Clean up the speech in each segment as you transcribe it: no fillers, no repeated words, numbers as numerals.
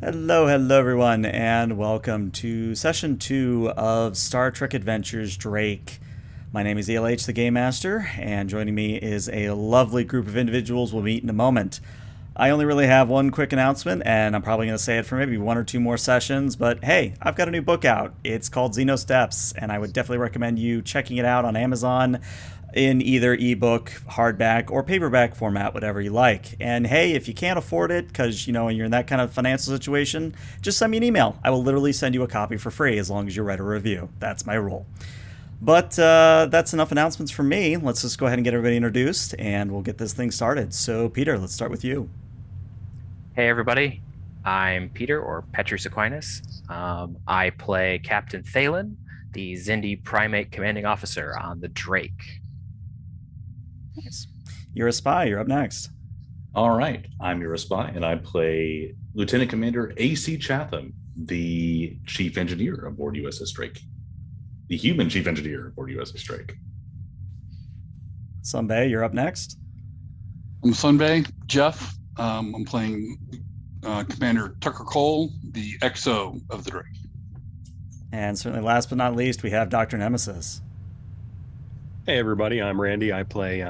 Hello, hello everyone, and welcome to Session 2 of Star Trek Adventures Drake. My name is ELH, the Game Master, and joining me is a lovely group of individuals we'll meet in a moment. I only really have one quick announcement, and I'm probably going to say it for maybe one or two more sessions, but hey, I've got a new book out. It's called Xeno Steps, and I would definitely recommend you checking it out on Amazon in either ebook, hardback, or paperback format, whatever you like. And hey, if you can't afford it because you're in that kind of financial situation, just send me an email. I will literally send you a copy for free as long as you write a review. That's my rule. But that's enough announcements from me. Let's just go ahead and get everybody introduced, and we'll get this thing started. So, Peter, let's start with you. Hey everybody, I'm Peter, or Petrus Aquinas. I play Captain Thalen, the Xindi Primate Commanding Officer on the Drake. Nice. You're a spy. You're up next. All right, I'm your spy, and I play Lieutenant Commander A.C. Chatham, the Chief Engineer aboard USS Drake, the human Chief Engineer aboard USS Drake. Sunbay, you're up next. I'm Sunbay, Jeff. I'm playing Commander Tucker Cole, the XO of the Drake. And certainly last but not least, we have Dr. Nemesis. Hey everybody, I'm Randy. I play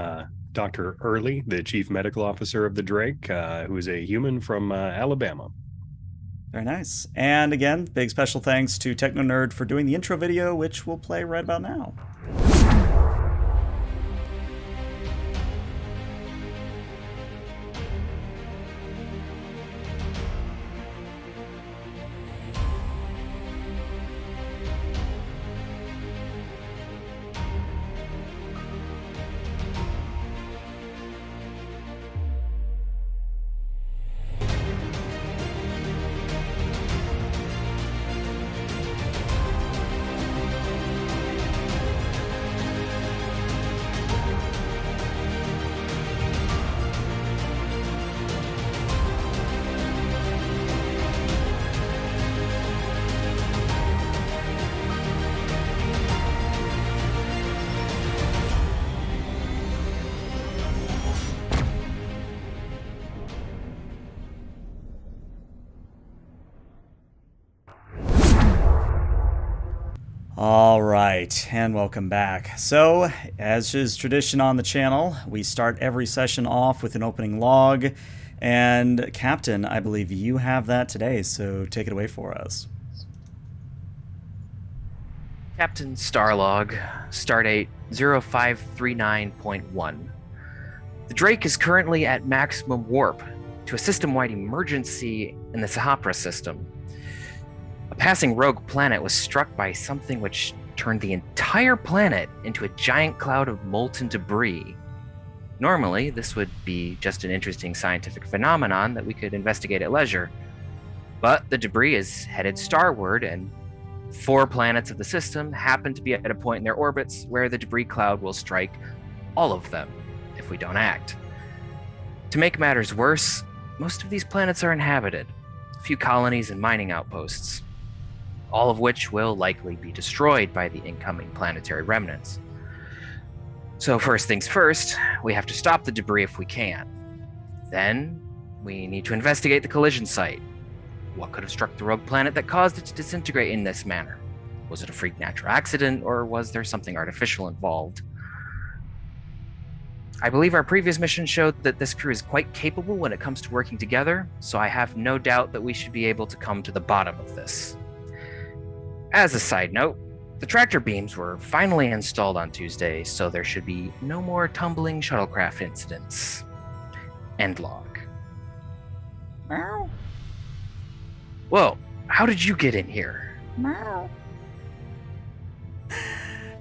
Dr. Early, the Chief Medical Officer of the Drake, who is a human from Alabama. Very nice. And again, big special thanks to Techno Nerd for doing the intro video, which we'll play right about now. All right, and welcome back. So, as is tradition on the channel, we start every session off with an opening log. And Captain, I believe you have that today, so take it away for us. Captain Starlog, Stardate 0539.1. The Drake is currently at maximum warp to a system-wide emergency in the Sehapra system. A passing rogue planet was struck by something which turned the entire planet into a giant cloud of molten debris. Normally, this would be just an interesting scientific phenomenon that we could investigate at leisure. But the debris is headed starward, and 4 planets of the system happen to be at a point in their orbits where the debris cloud will strike all of them if we don't act. To make matters worse, most of these planets are inhabited, a few colonies and mining outposts, all of which will likely be destroyed by the incoming planetary remnants. So first things first, we have to stop the debris if we can. Then, we need to investigate the collision site. What could have struck the rogue planet that caused it to disintegrate in this manner? Was it a freak natural accident, or was there something artificial involved? I believe our previous mission showed that this crew is quite capable when it comes to working together, so I have no doubt that we should be able to come to the bottom of this. As a side note, the tractor beams were finally installed on Tuesday, so there should be no more tumbling shuttlecraft incidents. End log. Meow. Whoa, how did you get in here? Meow.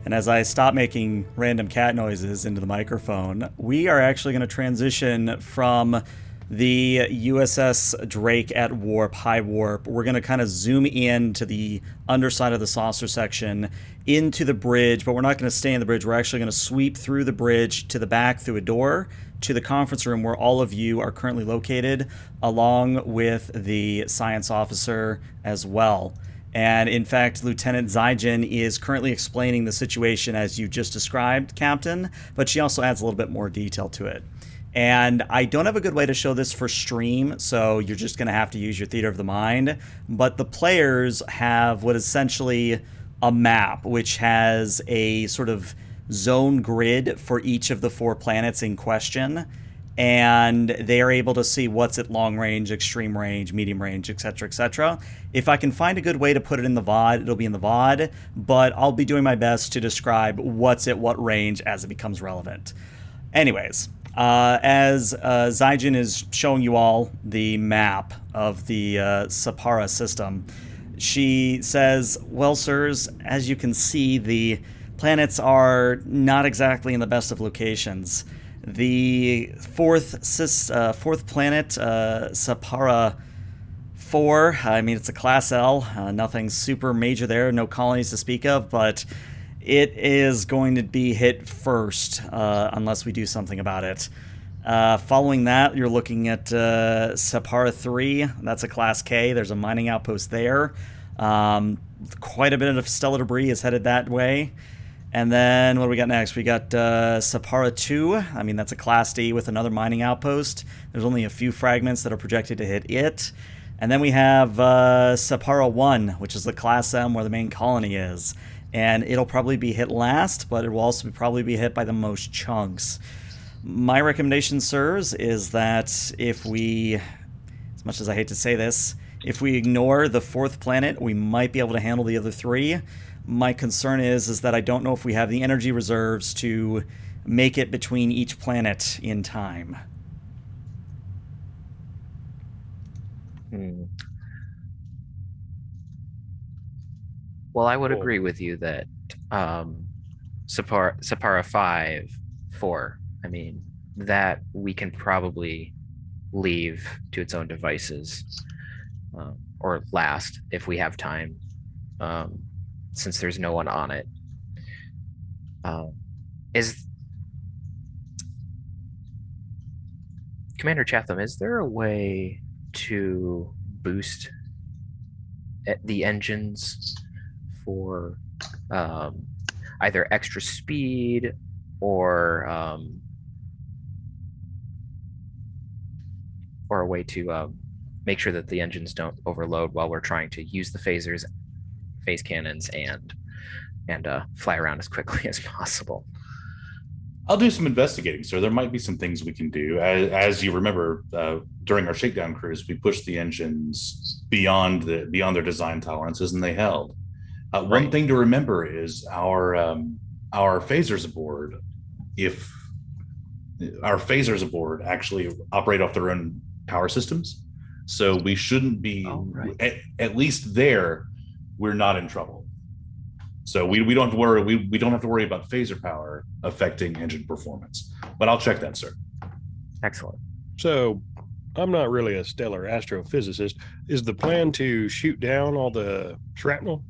And as I stop making random cat noises into the microphone, we are actually going to transition from the USS Drake at warp, high warp. We're going to kind of zoom in to the underside of the saucer section into the bridge, but we're not going to stay in the bridge. We're actually going to sweep through the bridge to the back through a door to the conference room where all of you are currently located, along with the science officer as well. And in fact, Lieutenant Zygen is currently explaining the situation as you just described, Captain, but she also adds a little bit more detail to it. And I don't have a good way to show this for stream, so you're just going to have to use your theater of the mind. But the players have what is essentially a map, which has a sort of zone grid for each of the 4 planets in question. And they are able to see what's at long range, extreme range, medium range, etc., etc. If I can find a good way to put it in the VOD, it'll be in the VOD, but I'll be doing my best to describe what's at what range as it becomes relevant. Anyways, as Zygen is showing you all the map of the Sehapra system, she says, well, sirs, as you can see, the planets are not exactly in the best of locations. The fourth planet, Sehapra 4, I mean, it's a Class L, nothing super major there, no colonies to speak of, but it is going to be hit first unless we do something about it. Following that, you're looking at Sehapra 3, that's a Class K, there's a mining outpost there. Quite a bit of stellar debris is headed that way. And then what do we got next? We got Sehapra 2. I mean, that's a Class D with another mining outpost. There's only a few fragments that are projected to hit it. And then we have Sehapra 1, which is the Class M where the main colony is. And it'll probably be hit last, but it will also probably be hit by the most chunks. My recommendation, sirs, is that if we, as much as I hate to say this, if we ignore the 4th planet, we might be able to handle the other 3. My concern is that I don't know if we have the energy reserves to make it between each planet in time. Well, I would agree with you that Sehapra 5, 4, I mean, that we can probably leave to its own devices, or last if we have time, since there's no one on it. Is Commander Chatham, is there a way to boost the engines for either extra speed or a way to make sure that the engines don't overload while we're trying to use the phasers, phase cannons, and fly around as quickly as possible? I'll do some investigating, sir. There might be some things we can do. As you remember, during our shakedown cruise, we pushed the engines beyond their design tolerances, and they held. Right. One thing to remember is our phasers aboard. If our phasers aboard actually operate off their own power systems, so we shouldn't be at least there. We're not in trouble. So we don't have to worry. We don't have to worry about phaser power affecting engine performance. But I'll check that, sir. Excellent. So I'm not really a stellar astrophysicist. Is the plan to shoot down all the shrapnel?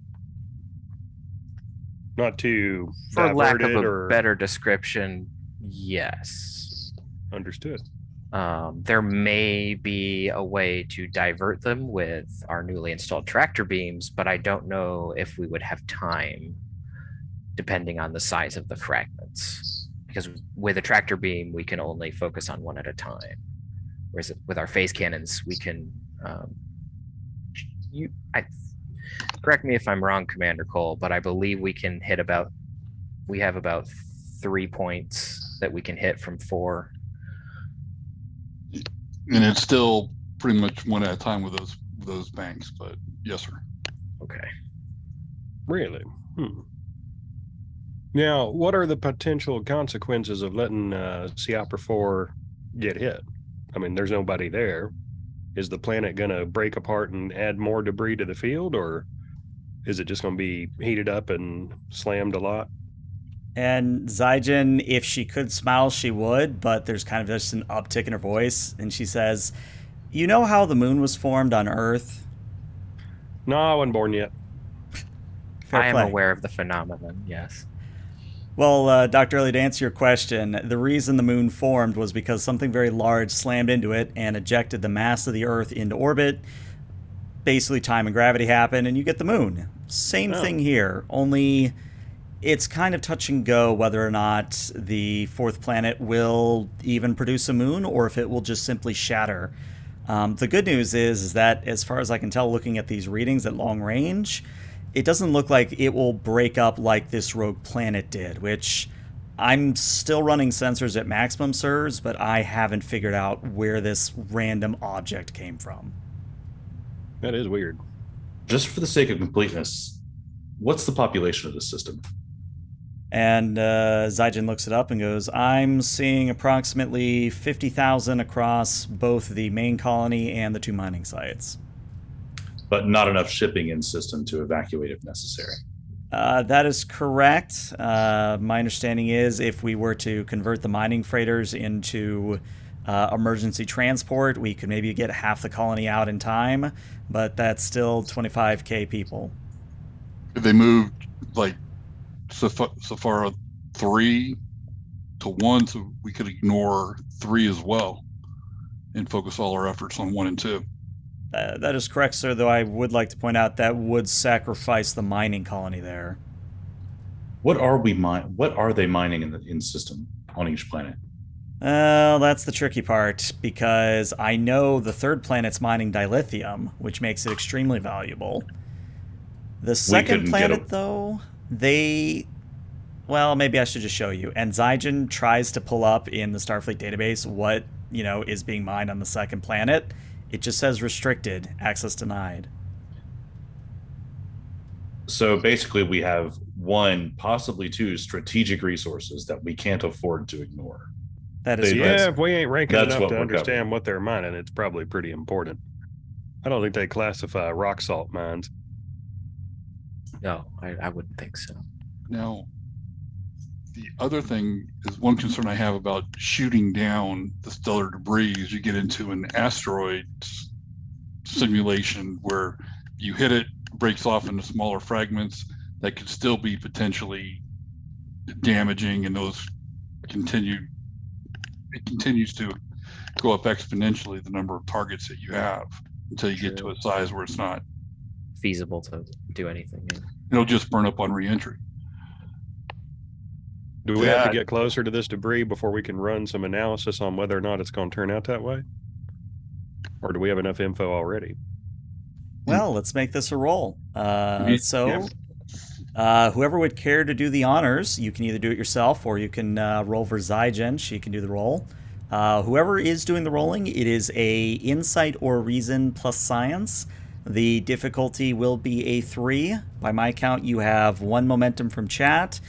Not to For lack of divert it, a or better description, yes. Understood. There may be a way to divert them with our newly installed tractor beams, but I don't know if we would have time, depending on the size of the fragments. Because with a tractor beam, we can only focus on one at a time. Whereas with our phase cannons, we can... correct me if I'm wrong, Commander Cole, but I believe we can hit we have about 3 points that we can hit from 4. And it's still pretty much one at a time with those banks, but yes, sir. Okay. Really? Now, what are the potential consequences of letting Sehapra 4 get hit? I mean, there's nobody there. Is the planet going to break apart and add more debris to the field, or is it just going to be heated up and slammed a lot? And Zygen, if she could smile, she would, but there's kind of just an uptick in her voice, and she says, you know how the moon was formed on Earth? No, I wasn't born yet. Fair I am play. aware of the phenomenon, yes. Well, Dr. Early, to answer your question, the reason the moon formed was because something very large slammed into it and ejected the mass of the Earth into orbit. Basically, time and gravity happen, and you get the moon. Same thing here, only it's kind of touch and go whether or not the fourth planet will even produce a moon or if it will just simply shatter. The good news is that, as far as I can tell, looking at these readings at long range, it doesn't look like it will break up like this rogue planet did, which I'm still running sensors at maximum SIRS, but I haven't figured out where this random object came from. That is weird. Just for the sake of completeness, what's the population of this system? And Zygen looks it up and goes, I'm seeing approximately 50,000 across both the main colony and the 2 mining sites. But not enough shipping in system to evacuate if necessary. That is correct. My understanding is if we were to convert the mining freighters into emergency transport, we could maybe get half the colony out in time, but that's still 25k people. If they moved like Sehapra 3 to 1, so we could ignore 3 as well and focus all our efforts on 1 and 2. That is correct, sir, though I would like to point out that would sacrifice the mining colony there. What are they mining in system on each planet? That's the tricky part, because I know the third planet's mining dilithium, which makes it extremely valuable. The second planet, though, well, maybe I should just show you. And Zygen tries to pull up in the Starfleet database what, is being mined on the second planet. It just says restricted, access denied. So basically we have 1, possibly 2 strategic resources that we can't afford to ignore. That is if we ain't ranking That's enough what to we're understand covering. what they're mining, it's probably pretty important. I don't think they classify rock salt mines. No, I wouldn't think so. Now, the other thing is, one concern I have about shooting down the stellar debris is you get into an asteroid simulation where you hit it, breaks off into smaller fragments that could still be potentially damaging, and those continues to go up exponentially, the number of targets that you have, until you get to a size where it's not feasible to do anything. it'll just burn up on reentry. Do we have to get closer to this debris before we can run some analysis on whether or not it's going to turn out that way? Or do we have enough info already? Well, let's make this a roll. Whoever would care to do the honors, you can either do it yourself or you can roll for Zygen. She can do the roll. Whoever is doing the rolling, it is a insight or reason plus science. The difficulty will be a 3. By my count, you have 1 momentum from chat,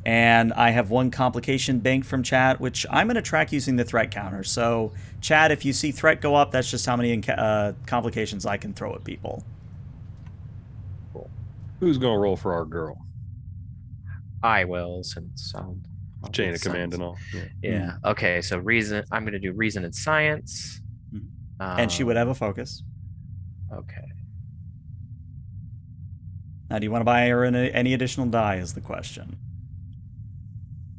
and I have 1 complication banked from chat, which I'm going to track using the threat counter. So, chat, if you see threat go up, that's just how many complications I can throw at people. Cool. Who's going to roll for our girl? I will, since Chain of command and all. Yeah. Okay, so reason. I'm going to do reason and science. And she would have a focus. Okay. Now, do you want to buy her any additional die is the question.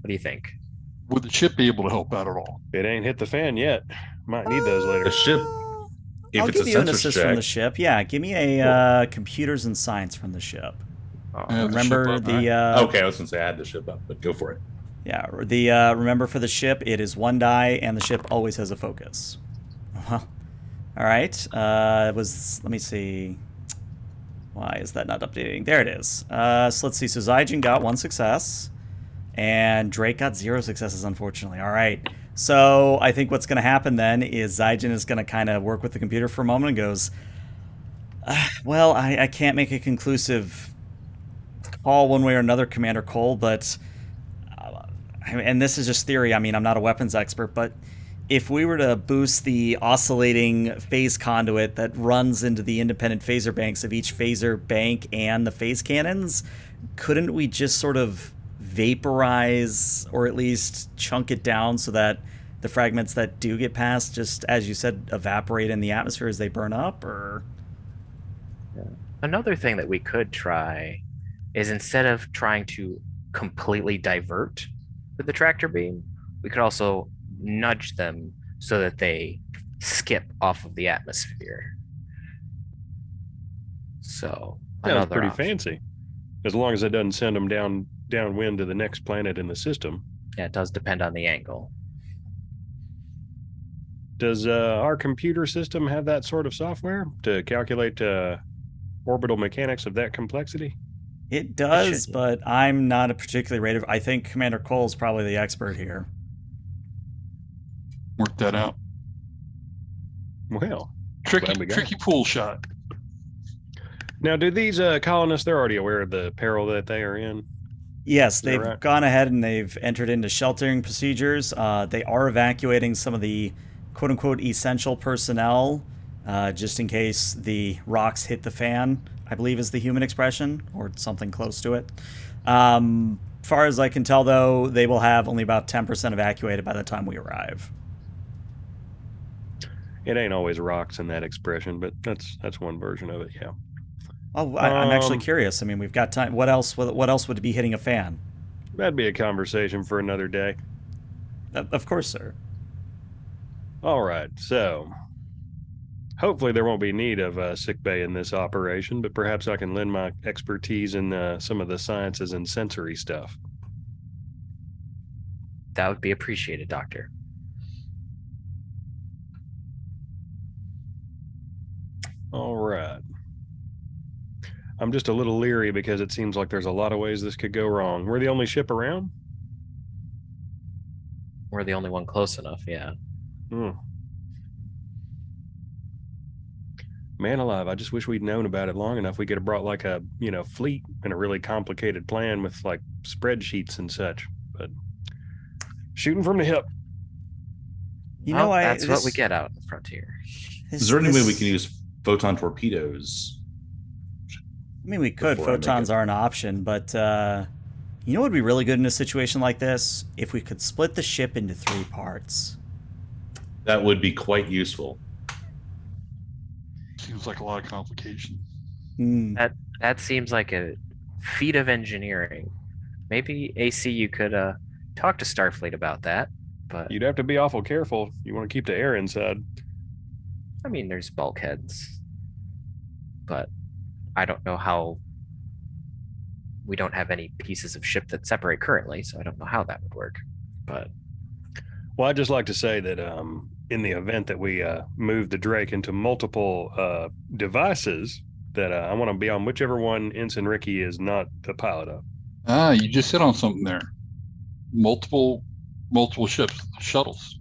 What do you think? Would the ship be able to help out at all? It ain't hit the fan yet. Might need those later. The ship, if I'll it's give a you an sensor assist check, from the ship. Yeah, give me a computers and science from the ship. Remember the okay, I was gonna say I had the ship up, but go for it. Yeah, the remember for the ship, it is 1 die, and the ship always has a focus. All right. It was. Let me see. Why is that not updating? There it is. So let's see. So Zygen got 1 success, and Drake got 0 successes, unfortunately. All right. So I think what's going to happen then is Zygen is going to kind of work with the computer for a moment and goes, well, I can't make a conclusive call one way or another, Commander Cole, but, and this is just theory, I mean, I'm not a weapons expert, but if we were to boost the oscillating phase conduit that runs into the independent phaser banks of each phaser bank and the phase cannons, couldn't we just sort of vaporize or at least chunk it down so that the fragments that do get past just, as you said, evaporate in the atmosphere as they burn up? Or another thing that we could try is, instead of trying to completely divert with the tractor beam, we could also nudge them so that they skip off of the atmosphere. So Sounds pretty option. fancy. As long as it doesn't send them downwind to the next planet in the system. Yeah, it does depend on the angle. Does our computer system have that sort of software to calculate orbital mechanics of that complexity? It does, should. but I'm not a particularly rated. I think Commander Cole's probably the expert here. Work that out. Well, Tricky pool shot. now, do these colonists, they're already aware of the peril that they are in? Yes, that they've right? gone ahead and they've entered into sheltering procedures. They are evacuating some of the quote-unquote essential personnel, just in case the rocks hit the fan, I believe is the human expression, or something close to it. Far as I can tell, though, they will have only about 10% evacuated by the time we arrive. It ain't always rocks in that expression, but that's one version of it, yeah. Oh, I'm actually curious. I mean, we've got time. What else would be hitting a fan? That'd be a conversation for another day. Of course, sir. All right, so hopefully there won't be need of sick bay in this operation, but perhaps I can lend my expertise in some of the sciences and sensory stuff. That would be appreciated, Doctor. All right. I'm just a little leery because it seems like there's a lot of ways this could go wrong. We're the only ship around? We're the only one close enough, yeah. Man alive, I just wish we'd known about it long enough. We could have brought like a, fleet and a really complicated plan with like spreadsheets and such. But shooting from the hip. That's what we get out in the frontier. Is there any way we can use photon torpedoes? I mean, we could. Photons are an option, but you know what would be really good in a situation like this? If we could split the ship into 3 parts. That would be quite useful. Seems like a lot of complication. That seems like a feat of engineering. Maybe AC, you could talk to Starfleet about that. But you'd have to be awful careful. You want to keep the air inside. I mean, there's bulkheads, but I don't know how. We don't have any pieces of ship that separate currently, so I don't know how that would work. But well, I'd just like to say that in the event that we move the Drake into multiple devices, that I want to be on whichever one Ensign Ricky is not the pilot of. You just hit on something there. Multiple ships, shuttles.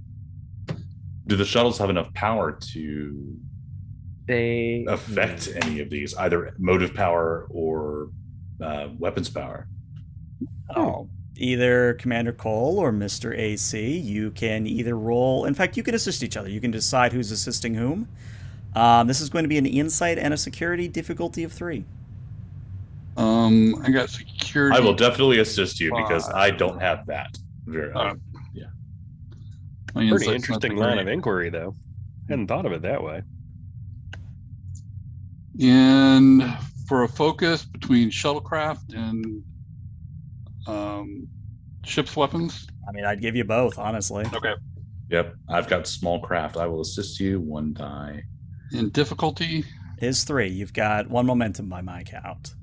Do the shuttles have enough power to affect any of these, either motive power or weapons power? Oh, either Commander Cole or Mr. AC, you can either roll. In fact, you can assist each other. You can decide who's assisting whom. This is going to be an insight and a security difficulty of 3. I got security. I will definitely assist you because I don't have that. Yeah. Pretty interesting line of inquiry, though. Hadn't thought of it that way. And for a focus between shuttlecraft and ship's weapons? I mean, I'd give you both, honestly. Okay. Yep. I've got small craft. I will assist you. 1 die. And difficulty? Is 3. You've got 1 momentum by my count.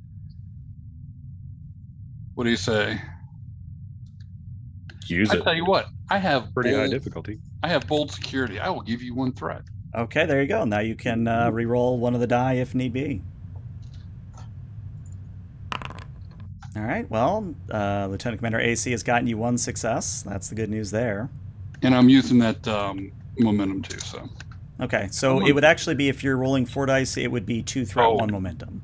What do you say? Use it. I tell you what, I have pretty high difficulty. I have bold security. I will give you 1 threat. Okay, there you go. Now you can re-roll 1 of the die if need be. All right. Well, Lieutenant Commander AC has gotten you 1 success. That's the good news there. And I'm using that momentum too. So. Okay, so it would actually be, if you're rolling 4 dice, it would be 2 threat, 1 momentum.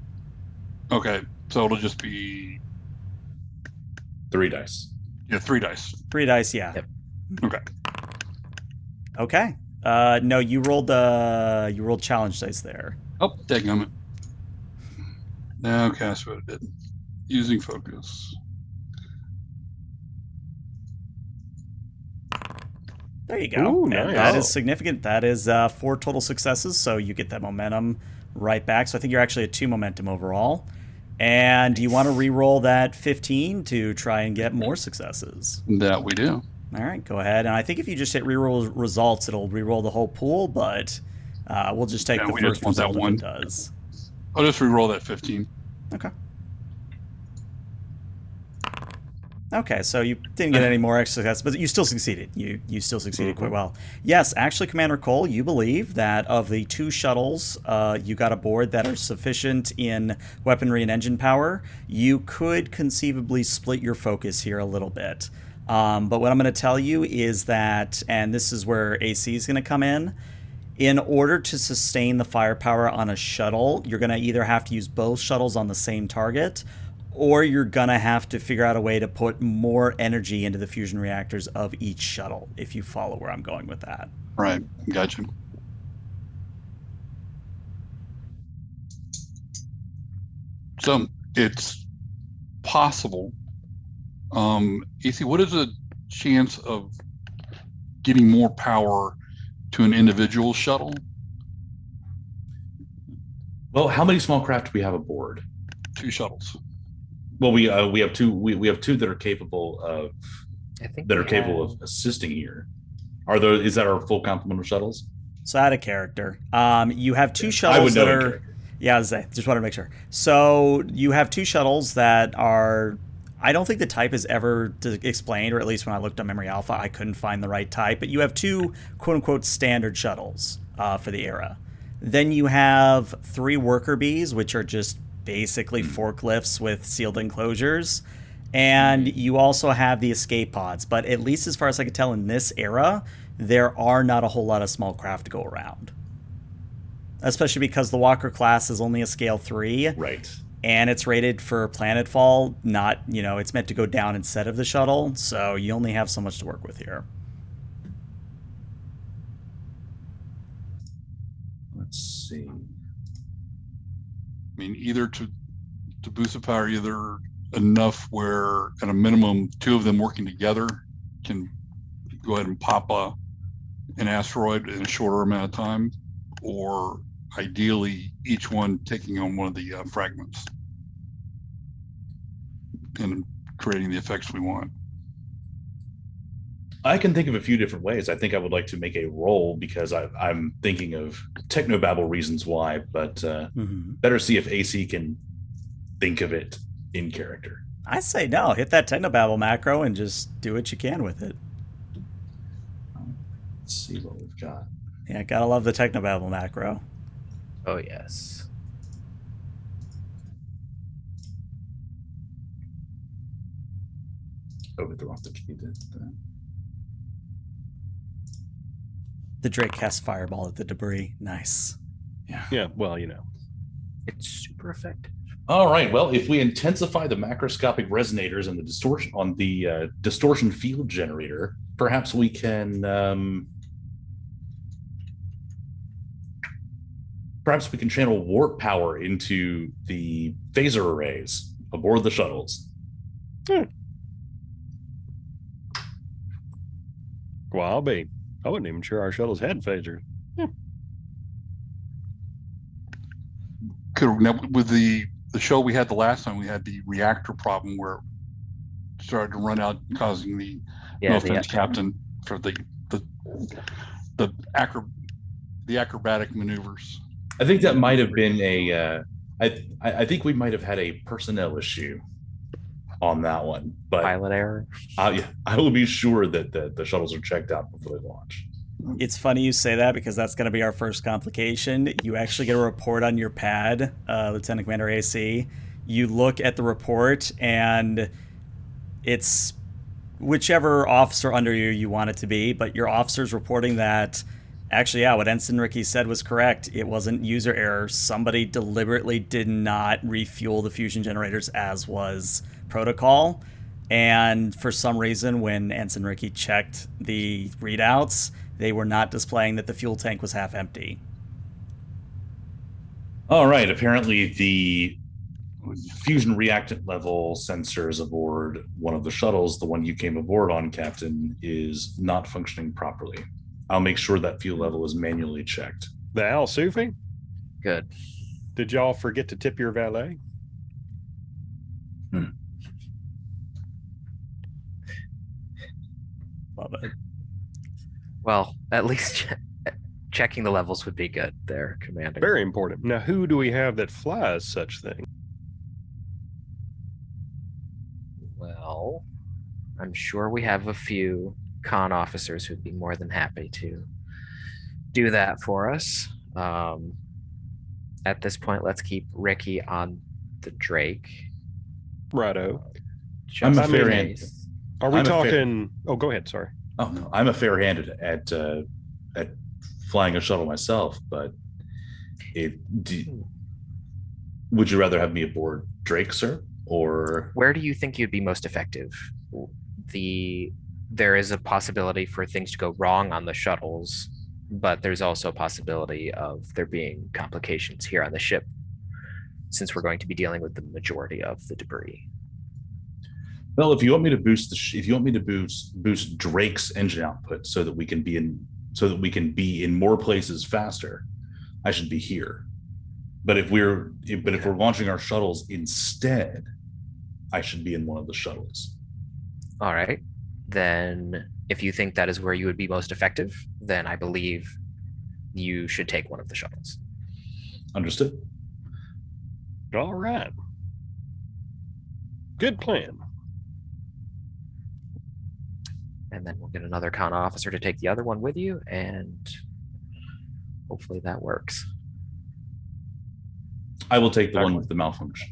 Okay, so it'll just be 3 dice. Yeah, 3 dice. 3 dice, yeah. Yep. Okay. Okay. No, you rolled challenge dice there. Oh, dadgummit. Okay, that's what it did. Using focus. There you go. Ooh, And nice. that is significant. That is 4 total successes, so you get that momentum right back. So I think you're actually at 2 momentum overall. And do you want to re-roll that 15 to try and get more successes? That we do. All right, go ahead. And I think if you just hit re-roll results, it'll re-roll the whole pool, but we'll just take the first result if it does. I'll just re-roll that 15. Okay. Okay, so you didn't get any more extra success, but you still succeeded. You still succeeded quite well. Yes, actually, Commander Cole, you believe that of the 2 shuttles you got aboard that are sufficient in weaponry and engine power, you could conceivably split your focus here a little bit. But what I'm going to tell you is that, and this is where AC is going to come in order to sustain the firepower on a shuttle, you're going to either have to use both shuttles on the same target, or you're going to have to figure out a way to put more energy into the fusion reactors of each shuttle, if you follow where I'm going with that. Right, gotcha. So it's possible. AC, what is the chance of getting more power to an individual shuttle? Well, how many small craft do we have aboard? 2 shuttles. Well, we have 2. We have 2 that are capable of of assisting here. Is that our full complement of shuttles? So out of character, you have 2 I shuttles would know that in are. character. Yeah, I was saying, just want to make sure. So you have 2 shuttles that are. I don't think the type is ever explained, or at least when I looked on Memory Alpha, I couldn't find the right type. But you have 2 quote-unquote standard shuttles for the era. Then you have 3 worker bees, which are just basically forklifts with sealed enclosures. And you also have the escape pods. But at least as far as I can tell in this era, there are not a whole lot of small craft to go around. Especially because the Walker class is only a scale 3. Right. And it's rated for planetfall, not, it's meant to go down instead of the shuttle. So you only have so much to work with here. Let's see. I mean, either to boost the power, either enough where at a minimum 2 of them working together can go ahead and pop an asteroid in a shorter amount of time, or ideally each one taking on one of the fragments and creating the effects we want. I can think of a few different ways. I think I would like to make a roll because I'm thinking of technobabble reasons why, but better see if AC can think of it in character. I say no, hit that technobabble macro and just do what you can with it. Let's see what we've got. Yeah, gotta love the technobabble macro. Oh, yes. Overthrow the key. The Drake casts fireball at the debris. Nice. Yeah, well, It's super effective. All right. Well, if we intensify the macroscopic resonators and the distortion on the distortion field generator, perhaps we can channel warp power into the phaser arrays aboard the shuttles. Well, I wasn't even sure our shuttles had phasers. Now, with the show we had the last time, we had the reactor problem where it started to run out, causing the no offense, Captain, for the acrobatic maneuvers. I think that might have been I think we might have had a personnel issue on that one, but Pilot error. I will be sure that the shuttles are checked out before they launch. It's funny you say that because that's going to be our first complication. You actually get a report on your pad, Lieutenant Commander AC. You look at the report, and it's whichever officer under you want it to be, but your officer's reporting that, actually, yeah, what Ensign Ricky said was correct. It wasn't user error. Somebody deliberately did not refuel the fusion generators as was protocol. And for some reason, when Ensign Ricky checked the readouts, they were not displaying that the fuel tank was half empty. All right. Apparently, the fusion reactant level sensors aboard one of the shuttles, the one you came aboard on, Captain, is not functioning properly. I'll make sure that fuel level is manually checked. The Al Sufi? Good. Did y'all forget to tip your valet? Love it. Well, at least checking the levels would be good there, Commander. Very important. Now, who do we have that flies such thing? Well, I'm sure we have a few con officers who'd be more than happy to do that for us. At this point, let's keep Ricky on the Drake. Righto. I'm Just a fair in hand. case. Are we I'm a fair- talking? Oh, go ahead. Sorry. Oh no, I'm a fair-handed at flying a shuttle myself, but would you rather have me aboard Drake, sir, or Where do you think you'd be most effective? There is a possibility for things to go wrong on the shuttles, but there's also a possibility of there being complications here on the ship, since we're going to be dealing with the majority of the debris. well, if you want me to boost Drake's engine output so that we can be in more places faster, I should be here. But if we're launching our shuttles instead, I should be in one of the shuttles. All right. Then if you think that is where you would be most effective, then I believe you should take one of the shuttles. Understood? All right. Good plan. And then we'll get another con officer to take the other one with you, and hopefully that works. I will take the one with the malfunction.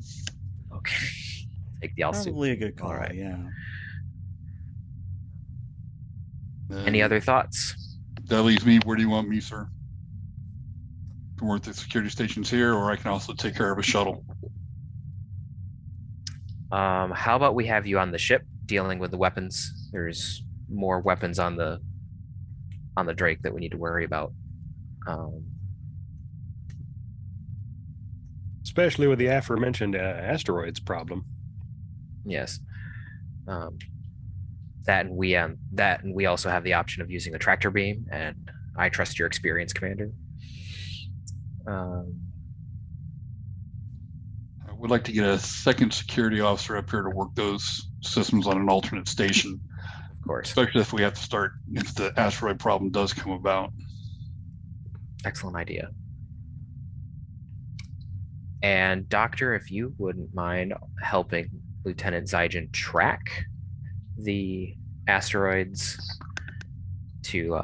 Okay. Take the Alsu. Probably a good call. All right. Yeah. Any other thoughts? That leaves me. Where do you want me, sir? To work the security stations here, or I can also take care of a shuttle. How about we have you on the ship dealing with the weapons? There's more weapons on the Drake that we need to worry about. Especially with the aforementioned asteroids problem. Yes. That and we also have the option of using the tractor beam, and I trust your experience, Commander. I would like to get a second security officer up here to work those systems on an alternate station, Of course. especially if we have to start, if the asteroid problem does come about. Excellent idea. And Doctor, if you wouldn't mind helping Lieutenant Zygen track the asteroids to,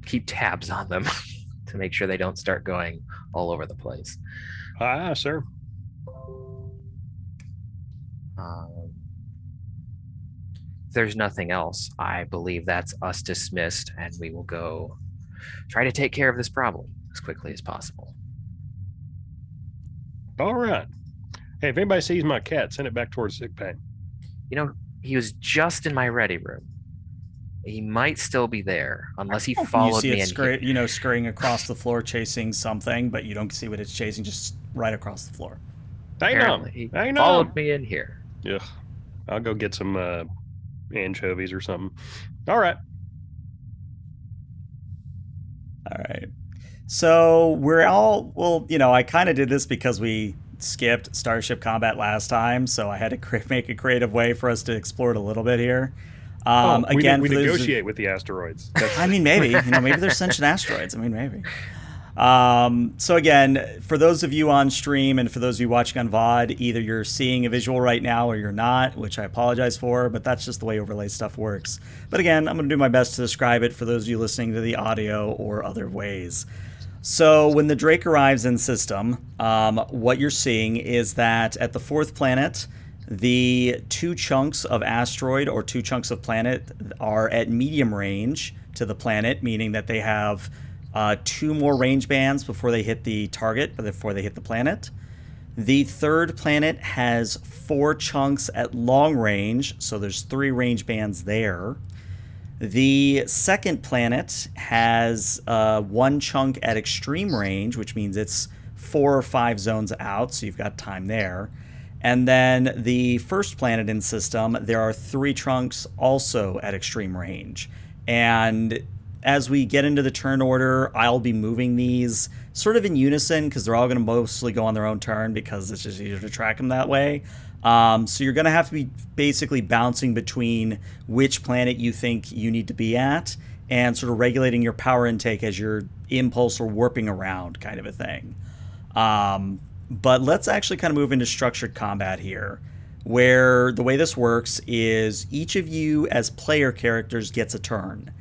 keep tabs on them to make sure they don't start going all over the place. Ah, sir. If there's nothing else, I believe that's us dismissed, and we will go try to take care of this problem as quickly as possible. All right. Hey, if anybody sees my cat, send it back towards sick bay. You know, he was just in my ready room. He might still be there, unless he followed you see me it scurrying across the floor chasing something, but you don't see what it's chasing, just right across the floor. Hang Apparently, on. he Hang followed on. me in here. Yeah. I'll go get some anchovies or something. All right. All right. So I kind of did this because we skipped Starship Combat last time, so I had to make a creative way for us to explore it a little bit here. We negotiate with the asteroids. I mean, maybe maybe they're sentient asteroids. I mean, maybe. So again, for those of you on stream and for those of you watching on VOD, either you're seeing a visual right now or you're not, which I apologize for, but that's just the way overlay stuff works. But again, I'm going to do my best to describe it for those of you listening to the audio or other ways. So when the Drake arrives in system, what you're seeing is that at the fourth planet, the two chunks of asteroid or two chunks of planet are at medium range to the planet, meaning that they have two more range bands before they hit the target, before they hit the planet. The third planet has four chunks at long range, so there's three range bands there. The second planet has one chunk at extreme range, which means it's 4 or 5 zones out, so you've got time there. And then the first planet in system, there are 3 chunks also at extreme range. And as we get into the turn order, I'll be moving these sort of in unison because they're all going to mostly go on their own turn because it's just easier to track them that way. So you're going to have to be basically bouncing between which planet you think you need to be at and sort of regulating your power intake as your impulse or warping around kind of a thing. But let's actually kind of move into structured combat here. where the way this works is each of you as player characters gets a turn.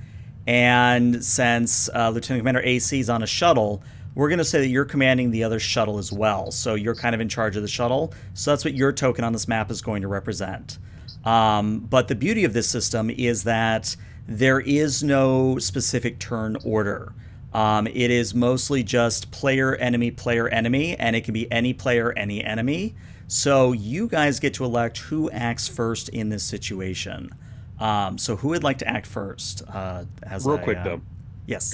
And since Lieutenant Commander AC is on a shuttle, we're going to say that you're commanding the other shuttle as well. So you're kind of in charge of the shuttle. So that's what your token on this map is going to represent. But the beauty of this system is that there is no specific turn order. It is mostly just player, enemy, and it can be any player, any enemy. So you guys get to elect who acts first in this situation. So who would like to act first? Quick though. Yes.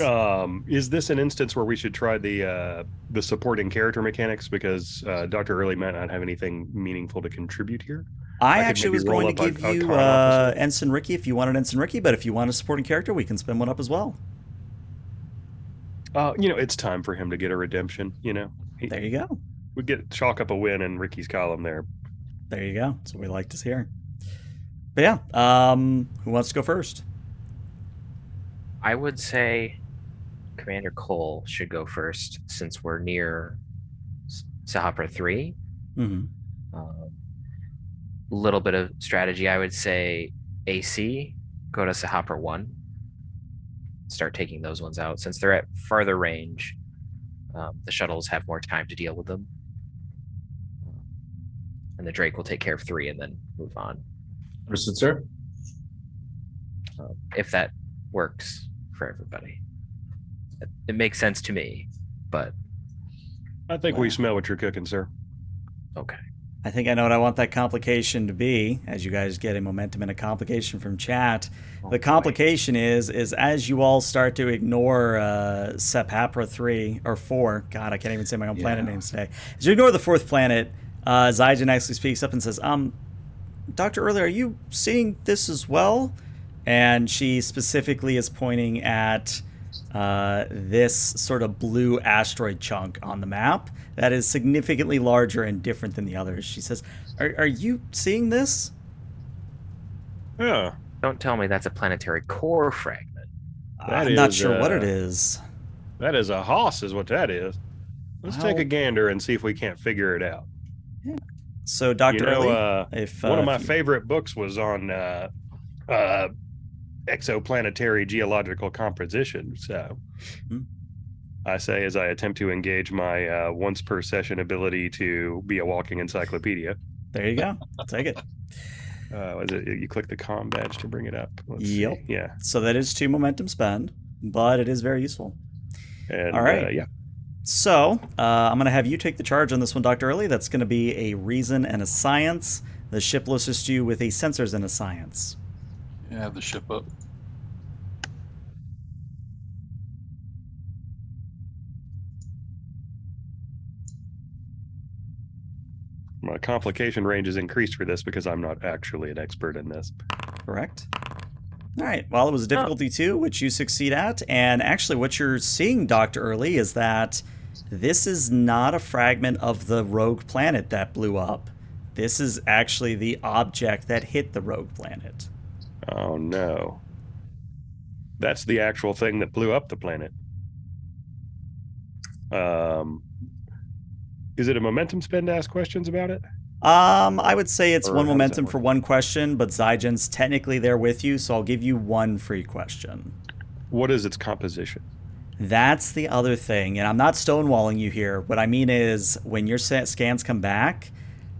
Is this an instance where we should try the supporting character mechanics, because Dr. Early might not have anything meaningful to contribute here? I actually was going to give you Ensign Ricky if you wanted Ensign Ricky, but if you want a supporting character, we can spin one up as well. It's time for him to get a redemption. There you go. We chalk up a win in Ricky's column there. There you go. That's what we like to hear. But yeah, who wants to go first? I would say Commander Cole should go first, since we're near Sehapra 3. Little bit of strategy. I would say AC, go to Sehapra 1. Start taking those ones out. Since they're at farther range, the shuttles have more time to deal with them. And the Drake will take care of 3 and then move on. Understood, sir. If that works for everybody. It makes sense to me, but... I think we smell what you're cooking, sir. Okay. I think I know what I want that complication to be, as you guys get a momentum and a complication from chat. The complication is as you all start to ignore Sehapra 3 or 4, God, I can't even say my own planet names today. As you ignore the 4th planet, Zygen actually speaks up and says, Dr. Early, are you seeing this as well? And she specifically is pointing at this sort of blue asteroid chunk on the map that is significantly larger and different than the others. She says, are you seeing this? Yeah. Don't tell me that's a planetary core fragment. I'm not sure what it is. That is a hoss is what that is. Let's take a gander and see if we can't figure it out. Yeah. So, Dr. Early, if one of my favorite books was on exoplanetary geological composition. So I say, as I attempt to engage my once per session ability to be a walking encyclopedia. There you go. Take it. You click the comm badge to bring it up. Let's yep. See. Yeah. So that is 2 momentum spend, but it is very useful. And, all right. Yeah. So I'm going to have you take the charge on this one, Dr. Early. That's going to be a reason and a science. The ship will assist you with a sensors and a science. Yeah, have the ship up. My complication range is increased for this because I'm not actually an expert in this. Correct. All right. Well, it was a difficulty 2, which you succeed at. And actually, what you're seeing, Dr. Early, is that this is not a fragment of the rogue planet that blew up. This is actually the object that hit the rogue planet. Oh, no. That's the actual thing that blew up the planet. Is it a momentum spend to ask questions about it? I would say it's 1 momentum for 1 question, but Zygen's technically there with you, so I'll give you 1 free question. What is its composition? That's the other thing, and I'm not stonewalling you here. What I mean is, when your scans come back,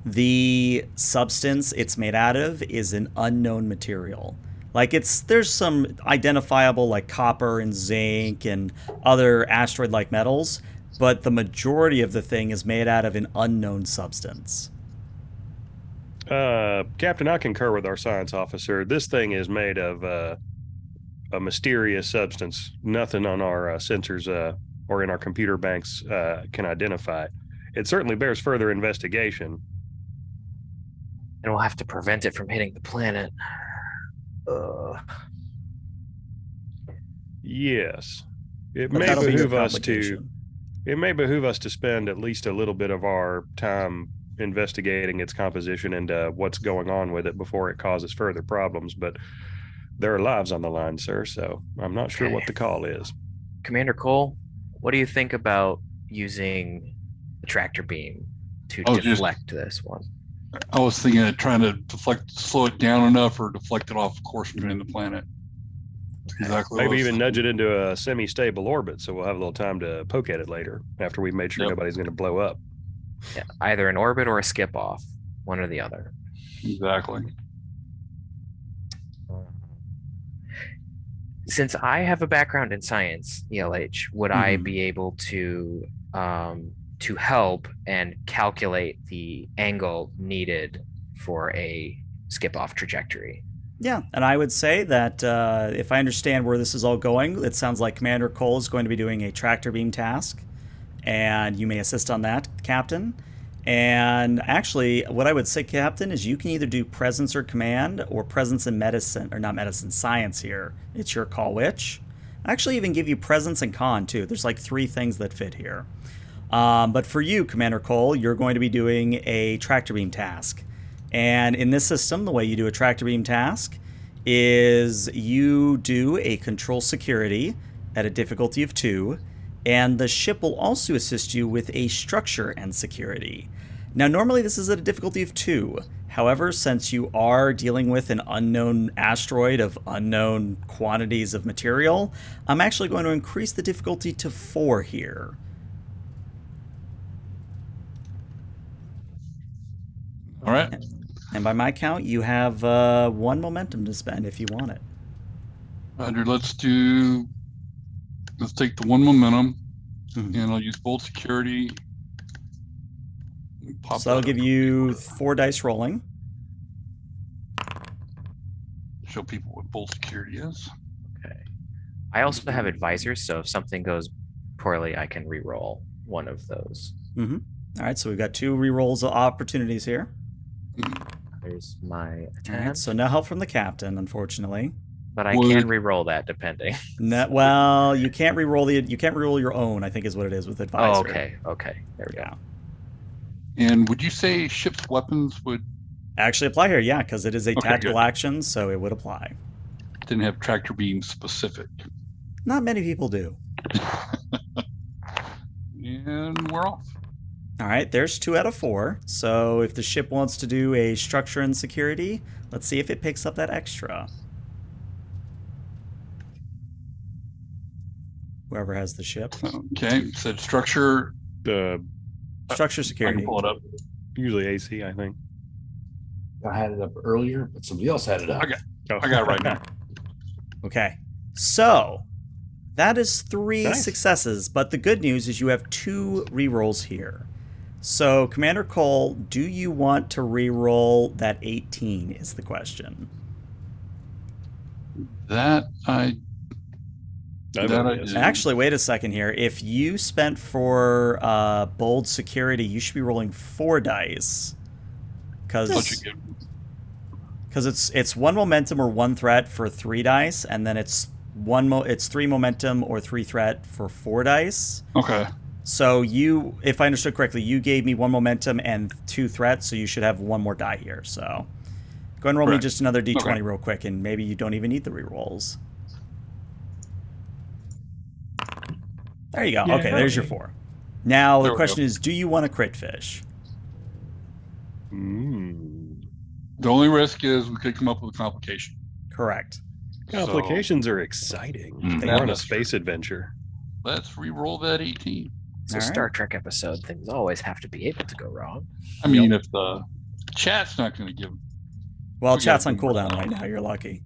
the substance it's made out of is an unknown material. Like, there's some identifiable, like copper and zinc and other asteroid-like metals, but the majority of the thing is made out of an unknown substance. Captain, I concur with our science officer. This thing is made of a mysterious substance. Nothing on our sensors or in our computer banks can identify it. It certainly bears further investigation. And we'll have to prevent it from hitting the planet. Yes. It may behoove us to spend at least a little bit of our time investigating its composition and what's going on with it before it causes further problems. But there are lives on the line, sir, so I'm not sure what the call is. Commander Cole, what do you think about using the tractor beam to deflect this one? I was thinking of trying to slow it down enough or deflect it off course between the planet. Exactly. Maybe even nudge it into a semi-stable orbit, so we'll have a little time to poke at it later after we've made sure nobody's going to blow up. Yeah, either an orbit or a skip off, one or the other. Exactly. Since I have a background in science, ELH, would I be able to help and calculate the angle needed for a skip off trajectory? Yeah, and I would say that if I understand where this is all going, it sounds like Commander Cole is going to be doing a tractor beam task, and you may assist on that, Captain. And actually, what I would say, Captain, is you can either do presence or command, or presence and medicine, or not medicine, science here. It's your call which. I actually even give you presence and con, too. There's like 3 things that fit here. But for you, Commander Cole, you're going to be doing a tractor beam task. And in this system, the way you do a tractor beam task is you do a control security at a difficulty of 2, and the ship will also assist you with a structure and security. Now, normally this is at a difficulty of 2. However, since you are dealing with an unknown asteroid of unknown quantities of material, I'm actually going to increase the difficulty to 4 here. All right. And by my count, you have 1 momentum to spend if you want it. Roger, let's take the 1 momentum, and I'll use bolt security. So that'll give you 4 dice rolling. Show people what bolt security is. Okay. I also have advisors, so if something goes poorly, I can re-roll one of those. All right, so we've got 2 re-rolls opportunities here. There's my attempt. All right, so no help from the captain, unfortunately. But I can re-roll that depending. Well, you can't re-roll your own, I think is what it is with advisor. Oh, okay. There we go. And would you say ship's weapons would actually apply here? Yeah, because it is a tactical action, so it would apply. Didn't have tractor beam specific. Not many people do. And we're off. All right, there's 2 out of 4. So if the ship wants to do a structure and security, let's see if it picks up that extra. Whoever has the ship. Okay, said structure. Structure security. I can pull it up. Usually AC, I think. I had it up earlier, but somebody else had it up. Okay, I got it right now. Okay, so that is 3 Nice. successes, but the good news is you have 2 rerolls here. So, Commander Cole, do you want to reroll that 18 is the question. Actually, wait a second here. If you spent for bold security, you should be rolling 4 dice. Because it's 1 momentum or 1 threat for 3 dice, and then it's 3 momentum or 3 threat for 4 dice. Okay. So you, if I understood correctly, you gave me 1 momentum and 2 threats, so you should have 1 more die here. So go ahead and roll me just another d20 real quick, and maybe you don't even need the rerolls. There you go. Yeah, okay, there's your 4. Now the question is, do you want a crit fish? The only risk is we could come up with a complication. Correct. Complications are exciting. They are on a space adventure. Let's re-roll that 18. It's a Star Trek episode. Things always have to be able to go wrong. I mean, if the chat's not going to give... Well, chat's on cooldown right now. You're lucky.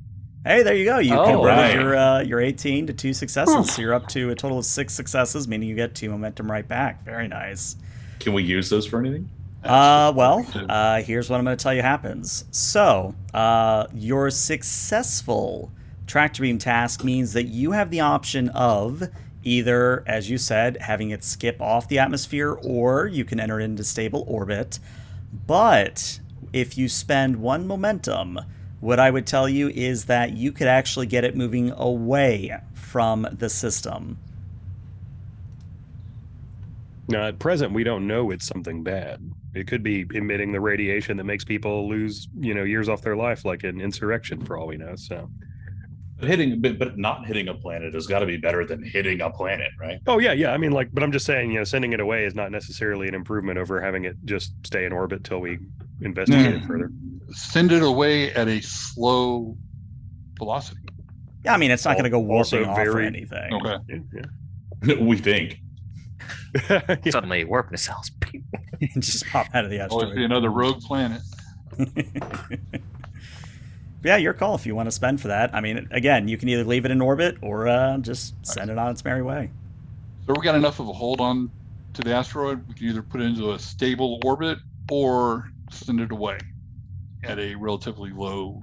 Hey, there you go. You converted your 18 to 2 successes. So you're up to a total of 6 successes, meaning you get 2 momentum right back. Very nice. Can we use those for anything? Here's what I'm going to tell you happens. So, your successful tractor beam task means that you have the option of either, as you said, having it skip off the atmosphere, or you can enter it into stable orbit. But if you spend 1 momentum, what I would tell you is that you could actually get it moving away from the system. Now, at present, we don't know it's something bad. It could be emitting the radiation that makes people lose, years off their life, like an insurrection, for all we know. So, but not hitting a planet has got to be better than hitting a planet, right? oh yeah. I mean, but I'm just saying, sending it away is not necessarily an improvement over having it just stay in orbit till we, investigate it further. Send it away at a slow velocity. Yeah, I mean, it's not going to go Also warping off or very- anything. Okay. Yeah. We think. Yeah. Suddenly, warp nacelles. Just pop out of the Always asteroid. be another rogue planet. Yeah, your call if you want to spend for that. I mean, again, you can either leave it in orbit or just send it on its merry way. So we got enough of a hold on to the asteroid. We can either put it into a stable orbit or send it away at a relatively low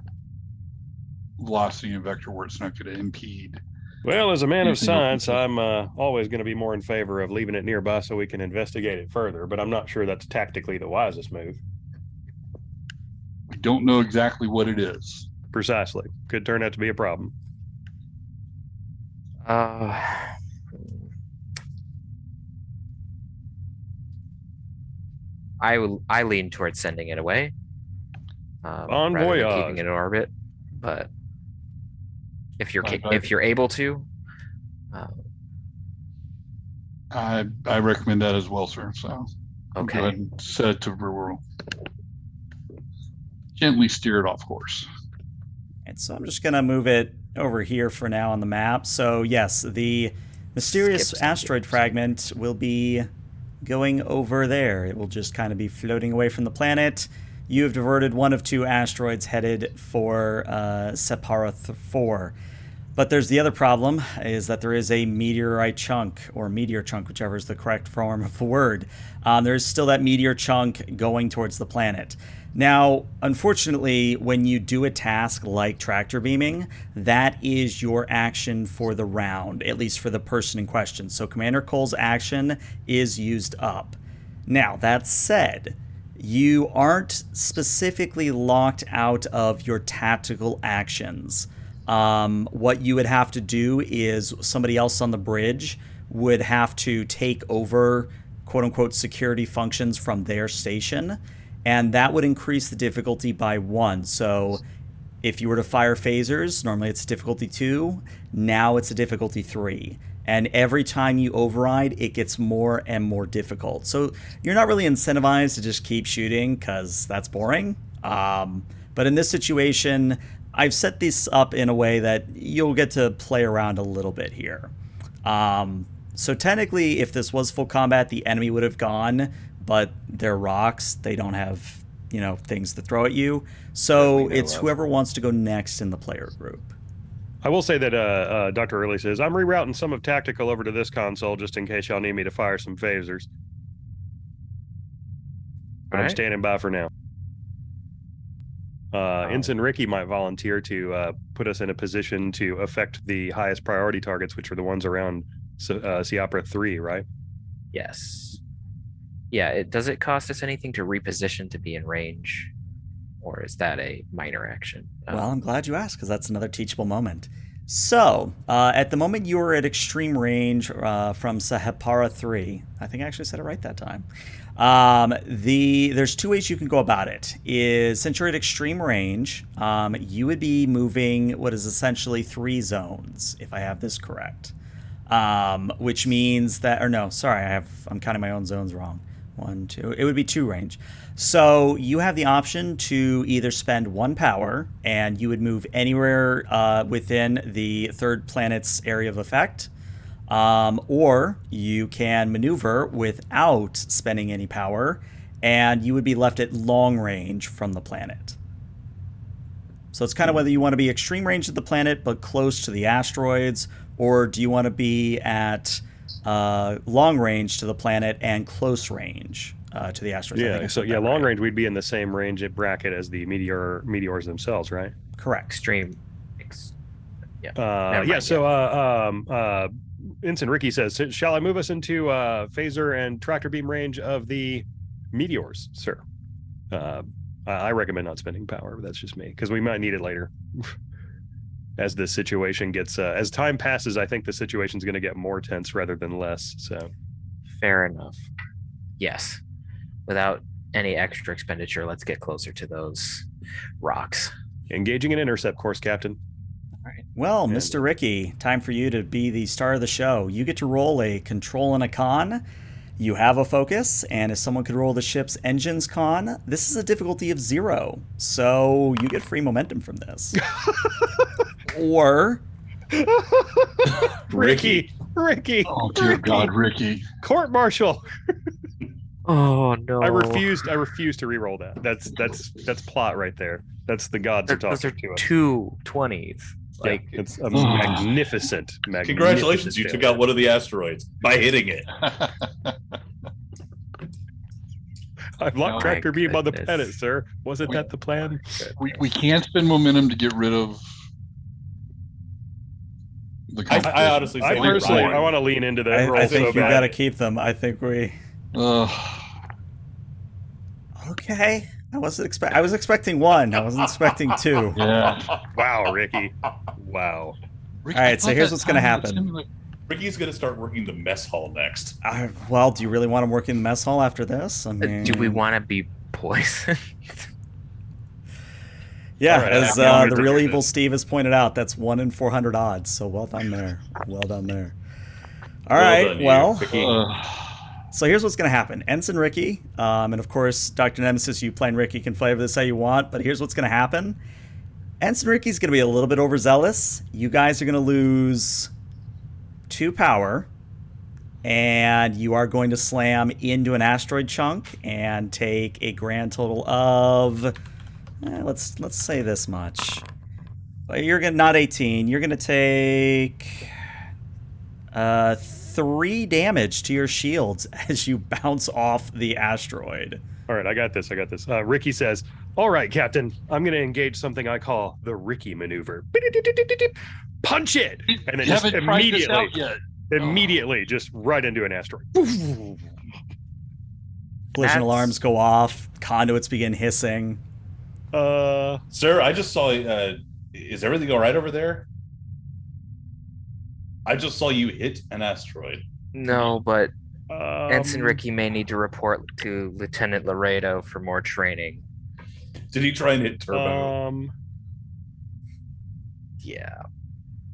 velocity and vector where it's not going to impede. Well, as a man of Anything else science, to say? I'm always going to be more in favor of leaving it nearby so we can investigate it further, but I'm not sure that's tactically the wisest move. We don't know exactly what it is. Precisely. Could turn out to be a problem. I lean towards sending it away. Bon rather than voyage. keeping it in orbit, but if you're Bye-bye. if you're able to, I recommend that as well, sir. So okay. go ahead and set it to where we'll gently steer it off course. And so I'm just going to move it over here for now on the map. So yes, the mysterious Skip some asteroid years. fragment will be going over there. It will just kind of be floating away from the planet. You have diverted one of two asteroids headed for Sehapra 4. But there's the other problem, is that there is a meteorite chunk, or meteor chunk, whichever is the correct form of the word. There's still that meteor chunk going towards the planet. Now, unfortunately, when you do a task like tractor beaming, that is your action for the round, at least for the person in question. So Commander Cole's action is used up. Now, that said, you aren't specifically locked out of your tactical actions. What you would have to do is somebody else on the bridge would have to take over quote-unquote security functions from their station, and that would increase the difficulty by 1. So if you were to fire phasers, normally it's difficulty 2, now it's a difficulty 3. And every time you override, it gets more and more difficult. So you're not really incentivized to just keep shooting because that's boring. But in this situation, I've set this up in a way that you'll get to play around a little bit here. So technically, if this was full combat, the enemy would have gone, but they're rocks. They don't have, things to throw at you. So it's whoever wants to go next in the player group. I will say that Dr. Early says, I'm rerouting some of tactical over to this console just in case y'all need me to fire some phasers. But I'm Alright. standing by for now. Ensign Ricky might volunteer to put us in a position to affect the highest priority targets, which are the ones around Sehapra 3, right? Yes. Yeah. Does it cost us anything to reposition to be in range, or is that a minor action? Well, I'm glad you asked, because that's another teachable moment. So, at the moment you are at extreme range from Sehapra 3. I think I actually said it right that time. There's 2 ways you can go about it. Since you're at extreme range, you would be moving what is essentially 3 zones, if I have this correct. Which means that, I'm counting my own zones wrong. 1, 2. It would be 2 range. So you have the option to either spend 1 power, and you would move anywhere within the 3rd planet's area of effect, or you can maneuver without spending any power, and you would be left at long range from the planet. So it's kind of whether you want to be extreme range of the planet but close to the asteroids, or do you want to be at long range to the planet and close range to the asteroids. Yeah, so long range, we'd be in the same range at bracket as the meteors themselves, right? Correct. Extreme. Ensign Ricky says, shall I move us into phaser and tractor beam range of the meteors, sir? I recommend not spending power, but that's just me, because we might need it later. As the situation gets, as time passes, I think the situation's going to get more tense rather than less. So, fair enough. Yes, without any extra expenditure, let's get closer to those rocks. Engaging an intercept course, Captain. All right. Well, Mr. Ricky, time for you to be the star of the show. You get to roll a control and a con. You have a focus, and if someone could roll the ship's engines con, this is a difficulty of 0. So you get free momentum from this. Or Ricky. Oh dear God, Ricky. Court martial. Oh no! I refuse to re-roll that. That's plot right there. That's the gods are talking Those are to us. 2 20s. Like It's a magnificent. Congratulations, you took out one of the asteroids by hitting it. I've locked Oh, tractor my beam on the goodness. planet, sir. Wasn't that the plan? We can't spend momentum to get rid of the I honestly say I you're personally, right. I want to lean into that roll I so think you got bad. to keep them. I think we... Okay. I was expecting 1. I wasn't expecting 2. yeah. Wow, Ricky. Wow. Ricky, All right, I so thought here's that what's gonna time would happen. simulate- Ricky's going to start working the mess hall next. Well, do you really want him working the mess hall after this? I mean, do we want to be poisoned? Yeah, All right, as I'd be honored the to real do evil this. Steve has pointed out, that's 1 in 400 odds. So well done there. Well done there. All Well right. done, you, Well, Ricky. so here's what's going to happen. Ensign Ricky, and of course, Dr. Nemesis, you playing Ricky can flavor this how you want, but here's what's going to happen. Ensign Ricky's going to be a little bit overzealous. You guys are going to lose 2 power, and you are going to slam into an asteroid chunk and take a grand total of, let's say this much. You're going to, not 18, you're going to take 3 damage to your shields as you bounce off the asteroid. All right, I got this. Ricky says, "All right, Captain, I'm going to engage something I call the Ricky maneuver. Punch it!" And then You just haven't tried this out yet. immediately, just right into an asteroid. Collision That's- alarms go off. Conduits begin hissing. Sir, I just saw. Is everything all right over there? I just saw you hit an asteroid. No, but Ensign um, Ricky may need to report to Lieutenant Laredo for more training. Did he try and hit Turbo? Yeah.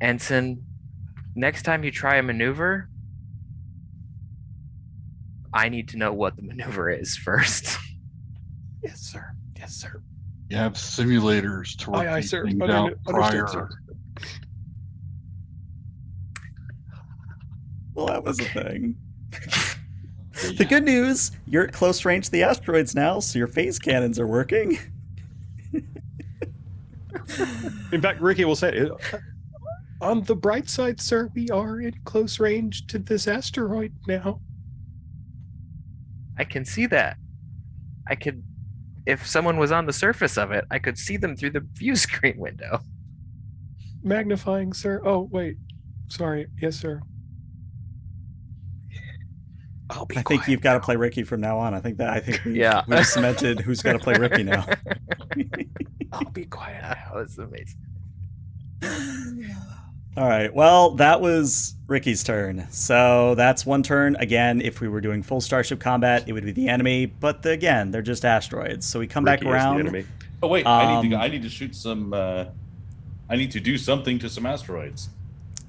Ensign, next time you try a maneuver, I need to know what the maneuver is first. Yes, sir. Yes, sir. You have simulators to work Aye, aye, these sir. things Understood, out prior. sir. Well, that was a thing. The good news, you're at close range to the asteroids now, so your phase cannons are working. In fact, Ricky will say, "On the bright side, sir, we are in close range to this asteroid now." I can see that. I could, if someone was on the surface of it, I could see them through the view screen window. Magnifying, sir. Oh, wait. Sorry. Yes, sir. I'll be I think quiet you've got to now. play Ricky from now on. I think we've Yeah. cemented who's got to play Ricky now. I'll be quiet. That was amazing. All right. Well, that was Ricky's turn. So that's 1 turn. Again, if we were doing full Starship combat, it would be the enemy. But again, they're just asteroids. So we come Ricky back is the around. enemy. Oh wait, I need to shoot some. I need to do something to some asteroids.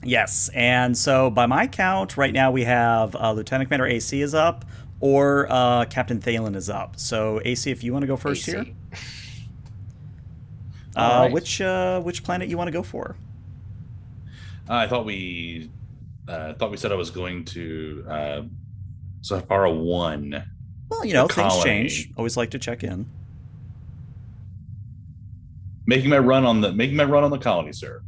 Yes. And so by my count, right now we have Lieutenant Commander AC is up or Captain Thalen is up. So AC, if you want to go first AC. here. All right. Which planet you want to go for? I thought we said I was going to Sehapra 1. Well, things colony. change. Always like to check in. Making my run on the colony, sir.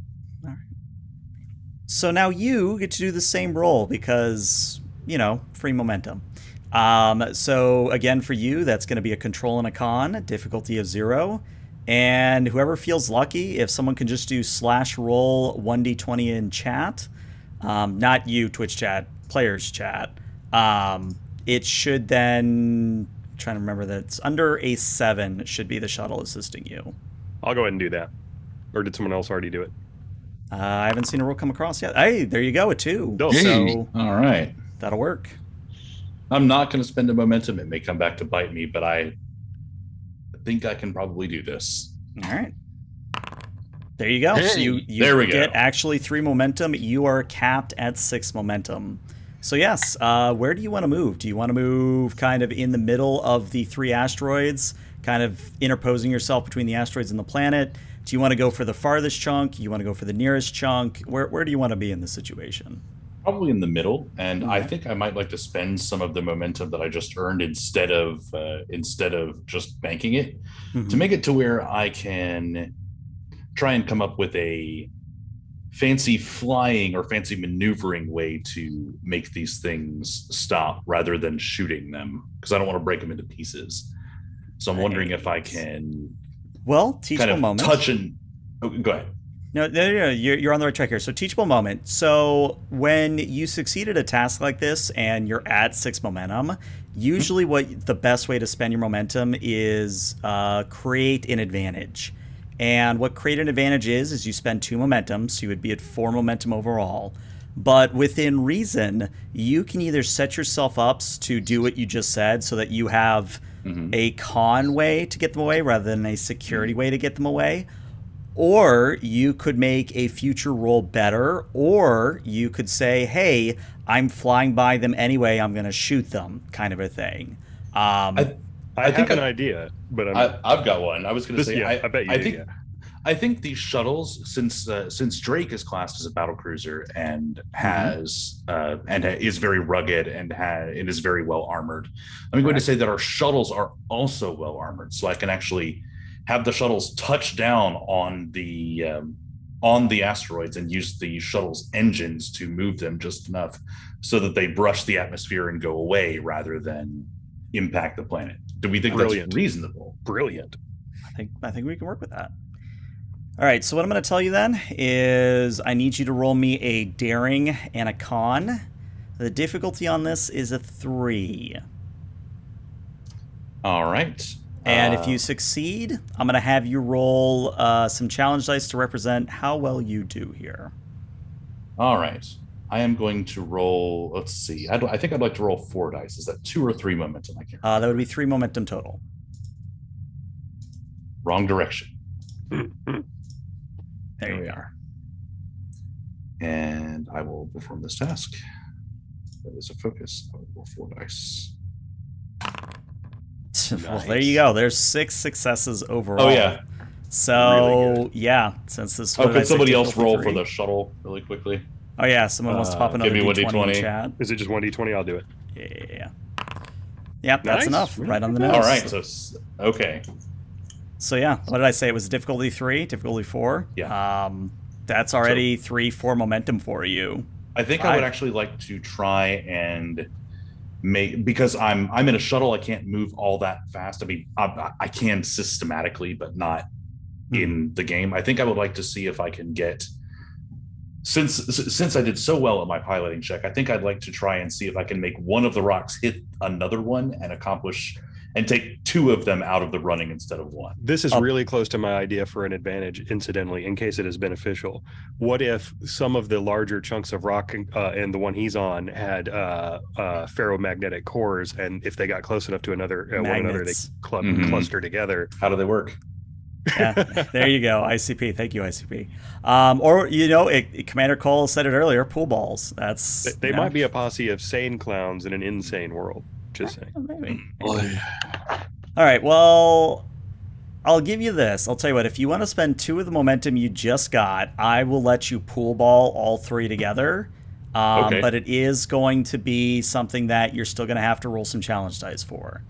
So now you get to do the same roll because, free momentum. So again, for you, that's going to be a control and a con, difficulty of 0. And whoever feels lucky, if someone can just do /roll 1d20 in chat, not you, Twitch chat, players chat, it should then, trying to remember that it's under a 7 should be the shuttle assisting you. I'll go ahead and do that. Or did someone else already do it? I haven't seen a roll come across yet. Hey, there you go, a 2. Oh, So All right. that'll work. I'm not going to spend the momentum. It may come back to bite me, but I think I can probably do this. All right. There you go. So you There we get go. actually 3 momentum. You are capped at 6 momentum. So yes, where do you want to move? Do you want to move kind of in the middle of the 3 asteroids, kind of interposing yourself between the asteroids and the planet? Do you want to go for the farthest chunk? You want to go for the nearest chunk? Where do you want to be in this situation? Probably in the middle, and I think I might like to spend some of the momentum that I just earned instead of just banking it to make it to where I can try and come up with a fancy flying or fancy maneuvering way to make these things stop rather than shooting them, because I don't want to break them into pieces. So I'm wondering if I can teachable moment. touch and go ahead. No, you're on the right track here. So teachable moment. So when you succeed at a task like this and you're at 6 momentum, usually what the best way to spend your momentum is create an advantage. And what create an advantage is you spend 2 momentum, so you would be at 4 momentum overall. But within reason, you can either set yourself up to do what you just said so that you have a con way to get them away rather than a security way to get them away. Or you could make a future roll better, or you could say, hey, I'm flying by them anyway, I'm going to shoot them, kind of a thing. I think an idea, but I've got one. I was going to say, I bet you do. I think these shuttles, since Drake is classed as a battle cruiser and has and is very rugged and is very well armored, I'm going to say that our shuttles are also well armored, so I can actually have the shuttles touch down on the asteroids and use the shuttle's engines to move them just enough so that they brush the atmosphere and go away rather than impact the planet. Do we think that's reasonable? Brilliant. I think we can work with that. All right, so what I'm going to tell you then is I need you to roll me a daring and a con. The difficulty on this is a 3. All right. And if you succeed, I'm going to have you roll some challenge dice to represent how well you do here. All right. I am going to roll, let's see. I think I'd like to roll 4 dice. Is that 2 or 3 momentum? I can't remember. That would be 3 momentum total. Wrong direction. There we are. And I will perform this task. That is a focus. I will roll 4 dice. Well, there you go. There's 6 successes overall. Oh, yeah. So, really yeah, since this was... could somebody else roll for the shuttle really quickly? Oh, yeah, someone wants to pop another D20 in chat. Is it just 1 D20? I'll do it. Yeah. Yep, that's enough. Right on the nose. All right, so, okay. So, yeah, what did I say? It was difficulty 3, difficulty 4? Yeah. That's already 3-4 momentum for you. I think 5. I would actually like to try and... because I'm in a shuttle, I can't move all that fast. I mean, I can systematically, but not in the game. I think I would like to see if I can get, since I did so well at my piloting check, I think I'd like to try and see if I can make one of the rocks hit another one and take 2 of them out of the running instead of 1. This is really close to my idea for an advantage, incidentally, in case it is beneficial. What if some of the larger chunks of rock and the one he's on had ferromagnetic cores, and if they got close enough to one another, they cluster together? How do they work? Yeah, there you go. ICP. Thank you, ICP. Or, Commander Cole said it earlier, pool balls. They might be a posse of sane clowns in an insane world. Just saying. Maybe. All right, well, I'll give you this. I'll tell you what, if you want to spend 2 of the momentum you just got, I will let you pool ball all 3 together. Okay. But it is going to be something that you're still going to have to roll some challenge dice for.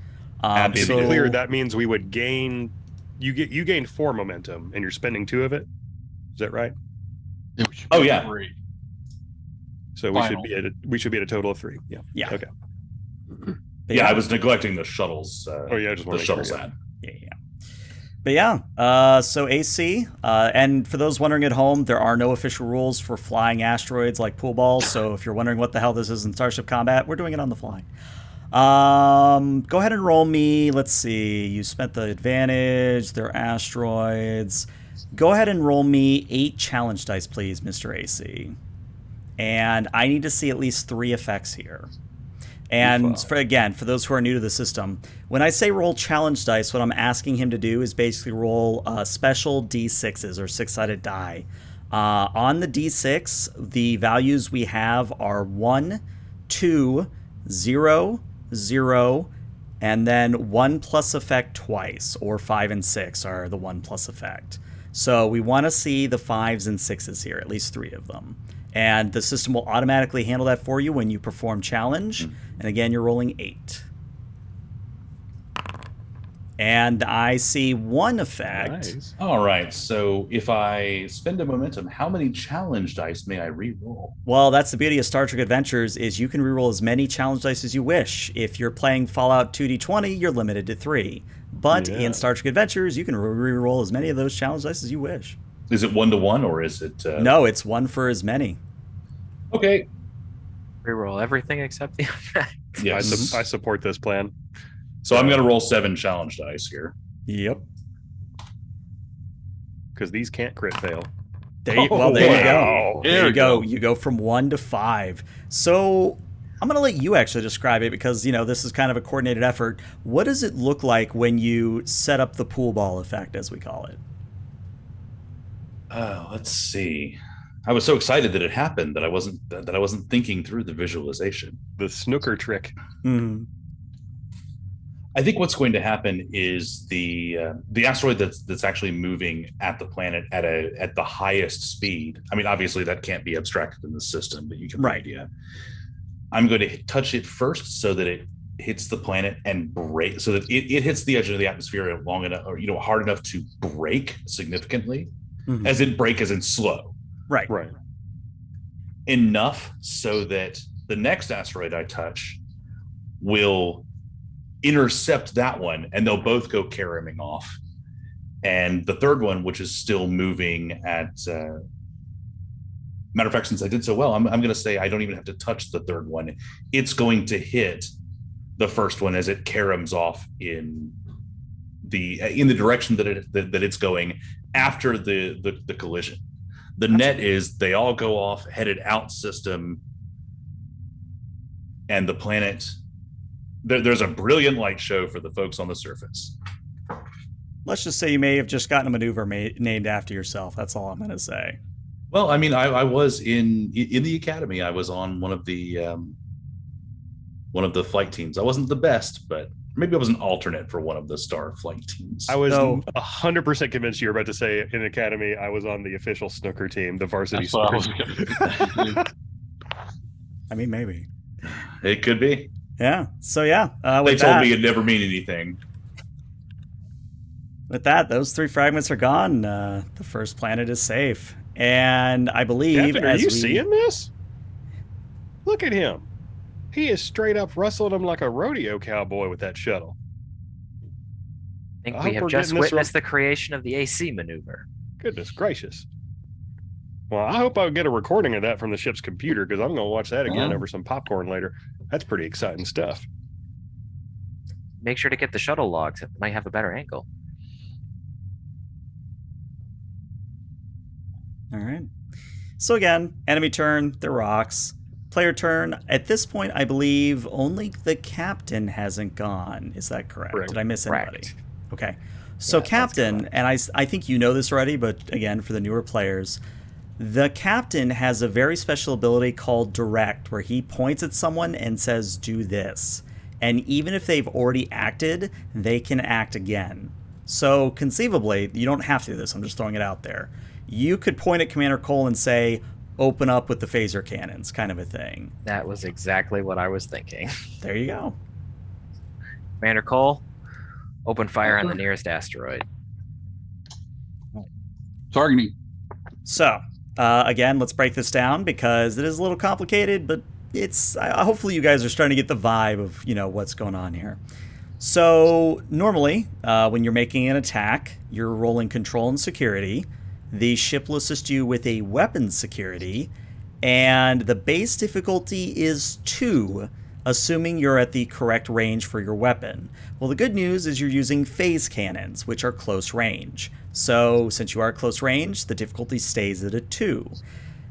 To be clear, that means we would gain... You gained 4 momentum, and you're spending 2 of it? Is that right? Yeah. 3. So we should be at a total of 3. Yeah. Okay. Yeah, I was neglecting the shuttles. Just the shuttles ad. Yeah. But yeah, so AC, and for those wondering at home, there are no official rules for flying asteroids like pool balls. So if you're wondering what the hell this is in Starship Combat, we're doing it on the fly. Go ahead and roll me. Let's see. You spent the advantage. They're asteroids. Go ahead and roll me 8 challenge dice, please, Mr. AC. And I need to see at least 3 effects here. And for those who are new to the system, when I say roll challenge dice, what I'm asking him to do is basically roll special D6s or 6-sided die. On the D6, the values we have are 1, 2, 0, 0, and then 1 plus effect twice, or 5 and 6 are the 1 plus effect. So we want to see the 5s and 6s here, at least 3 of them. And the system will automatically handle that for you when you perform challenge. And again, you're rolling 8. And I see 1 effect. Nice. All right. So if I spend a momentum, how many challenge dice may I re-roll? Well, that's the beauty of Star Trek Adventures is you can reroll as many challenge dice as you wish. If you're playing Fallout 2d20, you're limited to 3. But in Star Trek Adventures, you can reroll as many of those challenge dice as you wish. Is it 1-to-1 or is it? No, it's 1 for as many. Okay. Reroll everything except the effect. Yes. I support this plan. So I'm going to roll 7 challenge dice here. Yep. Because these can't crit fail. There you go. There There you we go. go. You go from 1 to 5. So I'm going to let you actually describe it because, this is kind of a coordinated effort. What does it look like when you set up the pool ball effect, as we call it? Let's see. I was so excited that it happened that I wasn't thinking through the visualization. The snooker trick. Mm-hmm. I think what's going to happen is the asteroid that's actually moving at the planet at the highest speed. I mean, obviously that can't be abstracted in the system, but you can Right. idea. I'm going to touch it first so that it hits the planet and break, so that it hits the edge of the atmosphere long enough, or hard enough to break significantly, Mm-hmm. as in break as in slow, Right. enough so that the next asteroid I touch will intercept that one, and they'll both go caroming off. And the third one, which is still moving at matter of fact, since I did so well, I'm going to say I don't even have to touch the third one. It's going to hit the first one as it caroms off in the direction that it's going after the collision. The net is they all go off headed out system, and the planet. There's a brilliant light show for the folks on the surface. Let's just say you may have just gotten a maneuver named after yourself. That's all I'm going to say. Well, I mean, I was in the academy. I was on one of the flight teams. I wasn't the best, but maybe I was an alternate for one of the star flight teams. I was 100% convinced you were about to say in academy. I was on the official snooker team, the varsity That's what I snooker. was gonna- I mean, maybe. It could be. Yeah. So, yeah. They told me it'd never mean anything. With that, those 3 fragments are gone. The first planet is safe. And I believe... Captain, are you seeing this? Look at him. He is straight up rustling him like a rodeo cowboy with that shuttle. I think I we hope have we're just getting this witnessed the creation of the AC maneuver. Goodness gracious. Well, I hope I get a recording of that from the ship's computer because I'm going to watch that again over some popcorn later. That's pretty exciting stuff. Make sure to get the shuttle logs. It might have a better angle. All right. So again, enemy turn, the rocks. Player turn. At this point, I believe only the captain hasn't gone. Is that correct? Correct. Did I miss anybody? Correct. Okay. So Yeah, captain, and I think you know this already, but again, for the newer players, the captain has a very special ability called direct, where he points at someone and says, do this. And even if they've already acted, they can act again. So conceivably, you don't have to do this. I'm just throwing it out there. You could point at Commander Cole and say, open up with the phaser cannons, kind of a thing. That was exactly what I was thinking. There you go. Commander Cole, open fire on the nearest asteroid. Targeting. So, again, let's break this down because it is a little complicated, but it's hopefully you guys are starting to get the vibe of, what's going on here. So, normally, when you're making an attack, you're rolling control and security. The ship will assist you with a weapons security, and the base difficulty is 2, assuming you're at the correct range for your weapon. Well, the good news is you're using phase cannons, which are close range. So, since you are close range, the difficulty stays at a 2.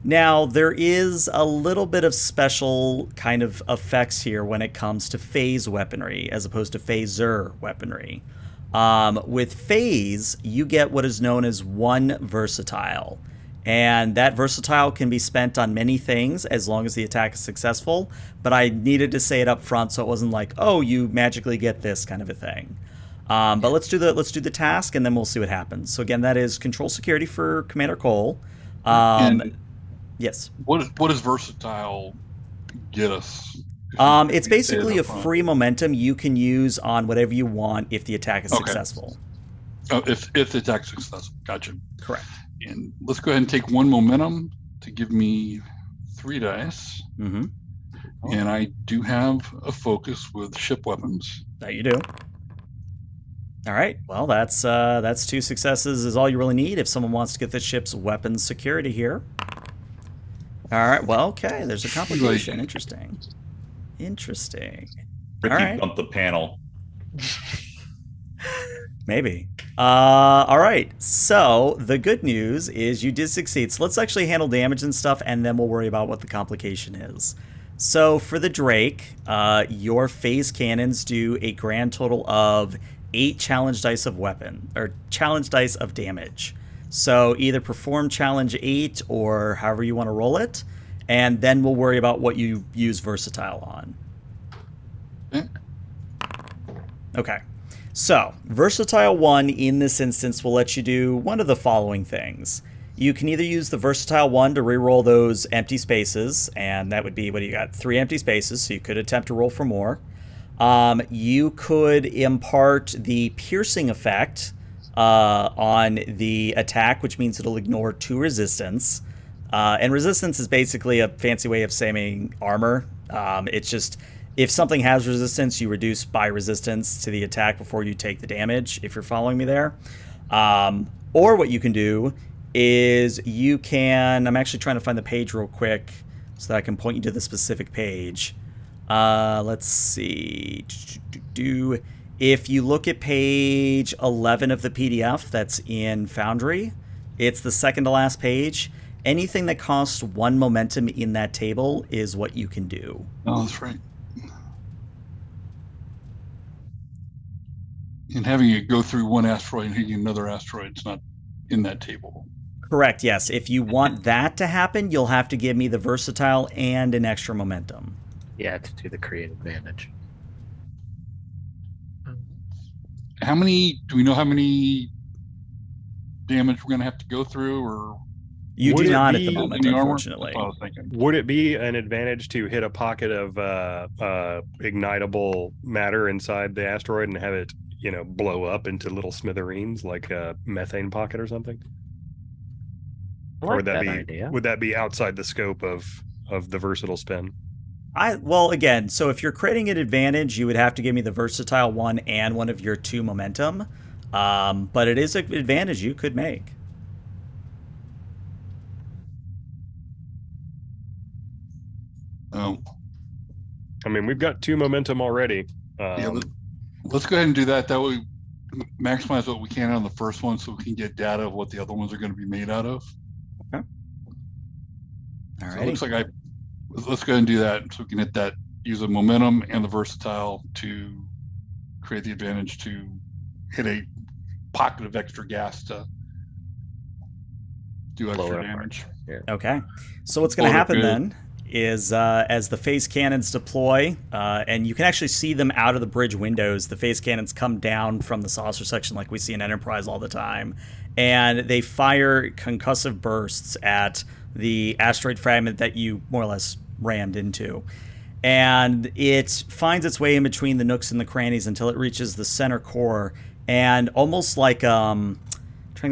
Now, there is a little bit of special kind of effects here when it comes to phase weaponry, as opposed to phaser weaponry. With phase, you get what is known as 1 versatile. And that versatile can be spent on many things as long as the attack is successful. But I needed to say it up front so it wasn't like, oh, you magically get this kind of a thing. But let's do the task and then we'll see what happens. So again, that is control security for Commander Cole. And Yes. what does versatile get us? It's basically a free momentum you can use on whatever you want if the attack is Okay. successful. Oh, if the attack's successful, gotcha. Correct. And let's go ahead and take one momentum to give me 3 dice. Mm-hmm. And I do have a focus with ship weapons. That you do. All right. Well, that's 2 successes is all you really need if someone wants to get the ship's weapons security here. All right. Well, okay. There's a complication. Interesting. Ricky All right. bumped the panel. Maybe. All right. So the good news is you did succeed. So let's actually handle damage and stuff, and then we'll worry about what the complication is. So for the Drake, your phase cannons do a grand total of 8 challenge dice of damage. So either perform challenge 8 or however you want to roll it, and then we'll worry about what you use versatile on. Okay. So, Versatile 1 in this instance will let you do one of the following things. You can either use the Versatile 1 to reroll those empty spaces, and that would be, 3 empty spaces, so you could attempt to roll for more. You could impart the piercing effect on the attack, which means it'll ignore 2 resistance. And resistance is basically a fancy way of saying armor. It's just... if something has resistance, you reduce by resistance to the attack before you take the damage, if you're following me there. Or what you can do is you can... I'm actually trying to find the page real quick so that I can point you to the specific page. Let's see. If you look at page 11 of the PDF that's in Foundry, it's the second to last page. Anything that costs 1 momentum in that table is what you can do. Oh, that's right. And having it go through one asteroid and hitting another asteroid is not in that table. Correct, yes. If you want that to happen, you'll have to give me the versatile and an extra momentum. Yeah, to do the create advantage. Do we know how many damage we're going to have to go through, or You Would do it not at be the moment, any armor? unfortunately. That's what I was thinking. Would it be an advantage to hit a pocket of ignitable matter inside the asteroid and have it, blow up into little smithereens like a methane pocket or something? I Or like would that idea. would that be outside the scope of the versatile spin? Well, again, so if you're creating an advantage, you would have to give me the versatile 1 and one of your 2 momentum. But it is an advantage you could make. Oh, I mean, we've got 2 momentum already. yeah. Let's go ahead and do that. That way, we maximize what we can on the first one, so we can get data of what the other ones are going to be made out of. Okay. All So right. it looks like let's go ahead and do that, so we can hit that. Use the momentum and the versatile to create the advantage to hit a pocket of extra gas to do Blow extra it apart. damage. Yeah. Okay. So what's going to Blow it happen good. then is as the phase cannons deploy, and you can actually see them out of the bridge windows, the phase cannons come down from the saucer section like we see in Enterprise all the time, and they fire concussive bursts at the asteroid fragment that you more or less rammed into. And it finds its way in between the nooks and the crannies until it reaches the center core, and almost like trying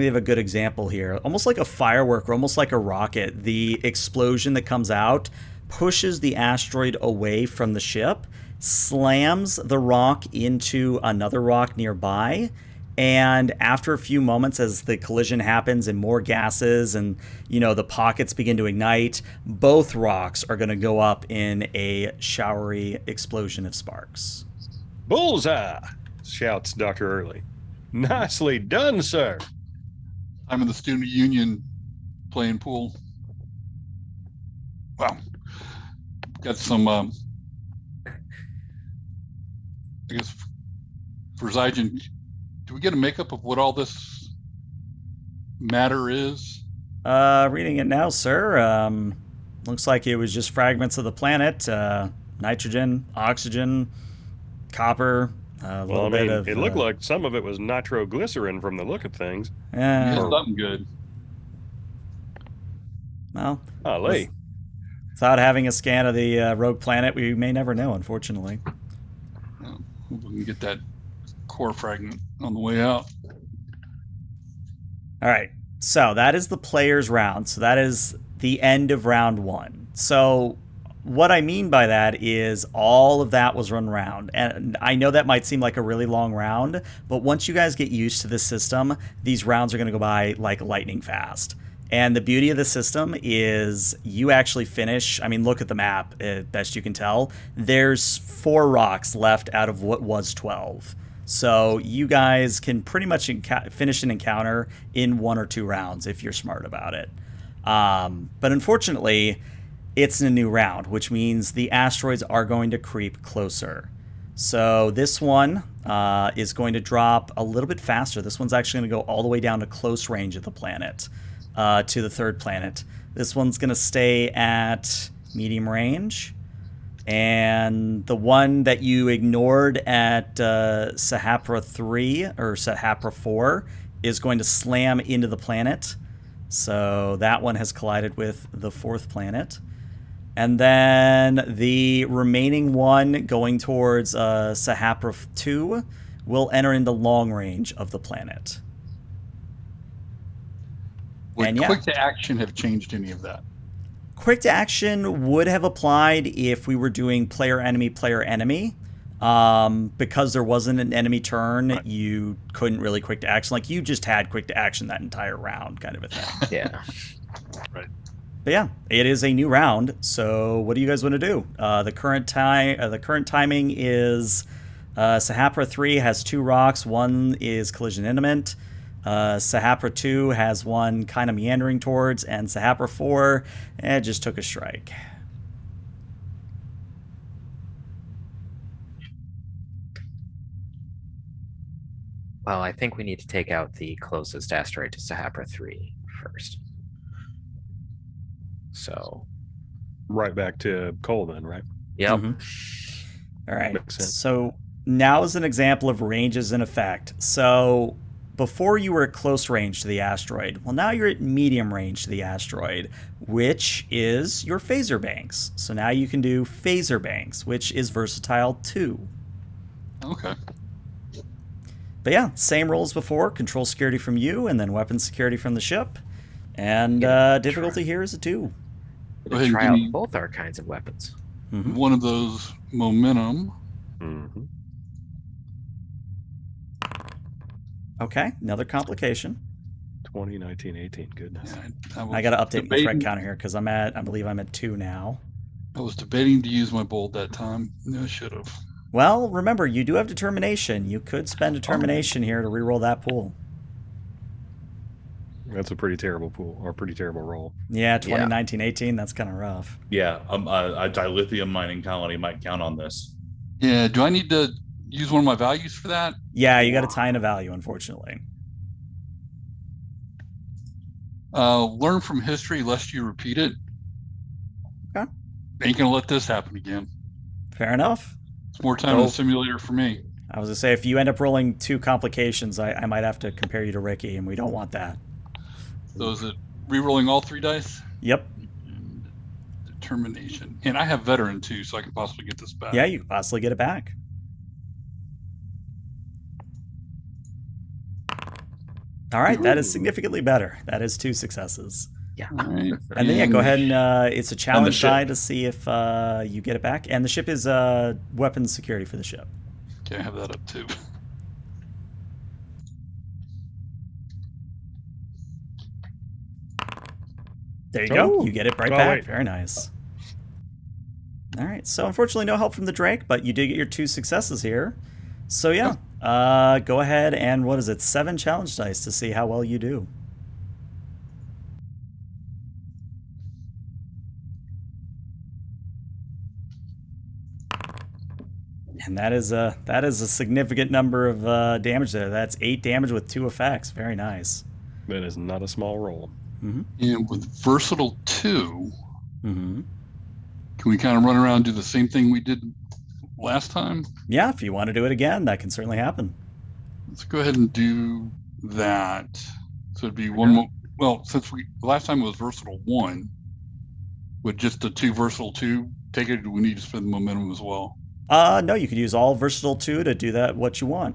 to give a good example here, almost like a firework or almost like a rocket, the explosion that comes out pushes the asteroid away from the ship, slams the rock into another rock nearby, and after a few moments, as the collision happens and more gases and the pockets begin to ignite, both rocks are going to go up in a showery explosion of sparks. Bullseye! Shouts Dr. Early. Nicely done, sir. I'm in the student union playing pool. Wow. Got some, I guess, for Zygen, do we get a makeup of what all this matter is? Reading it now, sir. Looks like it was just fragments of the planet. Nitrogen, oxygen, copper, a Well, little I bit mean, of... it looked like some of it was nitroglycerin from the look of things. Yeah, Something good. well, Golly. without having a scan of the rogue planet, we may never know, unfortunately. We can get that core fragment on the way out. All right, so that is the player's round. So that is the end of round 1. So what I mean by that is all of that was run round. And I know that might seem like a really long round, but once you guys get used to this system, these rounds are going to go by like lightning fast. And the beauty of the system is you actually finish, I mean, look at the map, best you can tell. There's 4 rocks left out of what was 12. So you guys can pretty much finish an encounter in 1 or 2 rounds if you're smart about it. But unfortunately, it's a new round, which means the asteroids are going to creep closer. So this one is going to drop a little bit faster. This one's actually going to go all the way down to close range of the planet, to the 3rd planet. This one's going to stay at medium range. And the one that you ignored at Sehapra 3 or Sehapra 4 is going to slam into the planet. So that one has collided with the 4th planet. And then the remaining one going towards Sehapra 2 will enter into long range of the planet. Would And yeah. quick to action have changed any of that? Quick to action would have applied if we were doing player enemy. Because there wasn't an enemy turn, right. You couldn't really quick to action. Like you just had quick to action that entire round, kind of a thing. Yeah. Right. But yeah, it is a new round. So what do you guys want to do? The current timing is Sehapra 3 has 2 rocks. One is collision imminent. Sehapra 2 has one kind of meandering towards, and Sehapra 4 just took a strike. Well, I think we need to take out the closest asteroid to Sehapra 3 first. So. Right back to coal then, right? Yep. All right. Makes sense. So now is an example of ranges in effect. So before you were at close range to the asteroid. Well, now you're at medium range to the asteroid, which is your phaser banks. So now you can do phaser banks, which is versatile too. Okay. But yeah, same rules before. Control security from you, and then weapon security from the ship. And difficulty here is a 2. Go ahead and Try give out me both our kinds of weapons. one of those momentum. Mm-hmm. Okay, another complication. 20, 19, 18. Goodness. Yeah, I got to update my threat counter here because I believe I'm at 2 now. I was debating to use my bolt that time. No, I should have. Well, remember, you do have determination. You could spend determination here to reroll that pool. That's a pretty terrible pool, or pretty terrible roll. Yeah, 20, 19, 18, that's kind of rough. Yeah, a dilithium mining colony might count on this. Yeah, do I need to use one of my values for that? Yeah, you got to tie in a value, unfortunately. Learn from history lest you repeat it. Okay. Ain't gonna let this happen again. Fair enough. It's more time in the simulator for me. I was going to say, if you end up rolling 2 complications, I might have to compare you to Ricky, and we don't want that. So is it re-rolling all 3 dice? Yep. And determination. And I have veteran too, so I can possibly get this back. Yeah, you could possibly get it back. All right, that is significantly better. That is 2 successes. Yeah. Right. And then, yeah, go ahead and it's a challenge ship. die to see if you get it back. And the ship is weapons security for the ship. Okay, I have that up too. There you go. Oh. You get it right Oh, back. wait. Very nice. All right. So unfortunately, no help from the Drake, but you did get your 2 successes here. So yeah, go ahead and what is it? 7 challenge dice to see how well you do. And that is a significant number of damage there. That's 8 damage with 2 effects. Very nice. That is not a small roll. Mm-hmm. And with Versatile 2, Mm-hmm. can we kind of run around and do the same thing we did last time? Yeah, if you want to do it again, that can certainly happen. Let's go ahead and do that. So it'd be one more. Well, since last time it was Versatile 1, would just the 2 Versatile 2 take it? Or do we need to spend the momentum as well? No, you could use all Versatile 2 to do that what you want.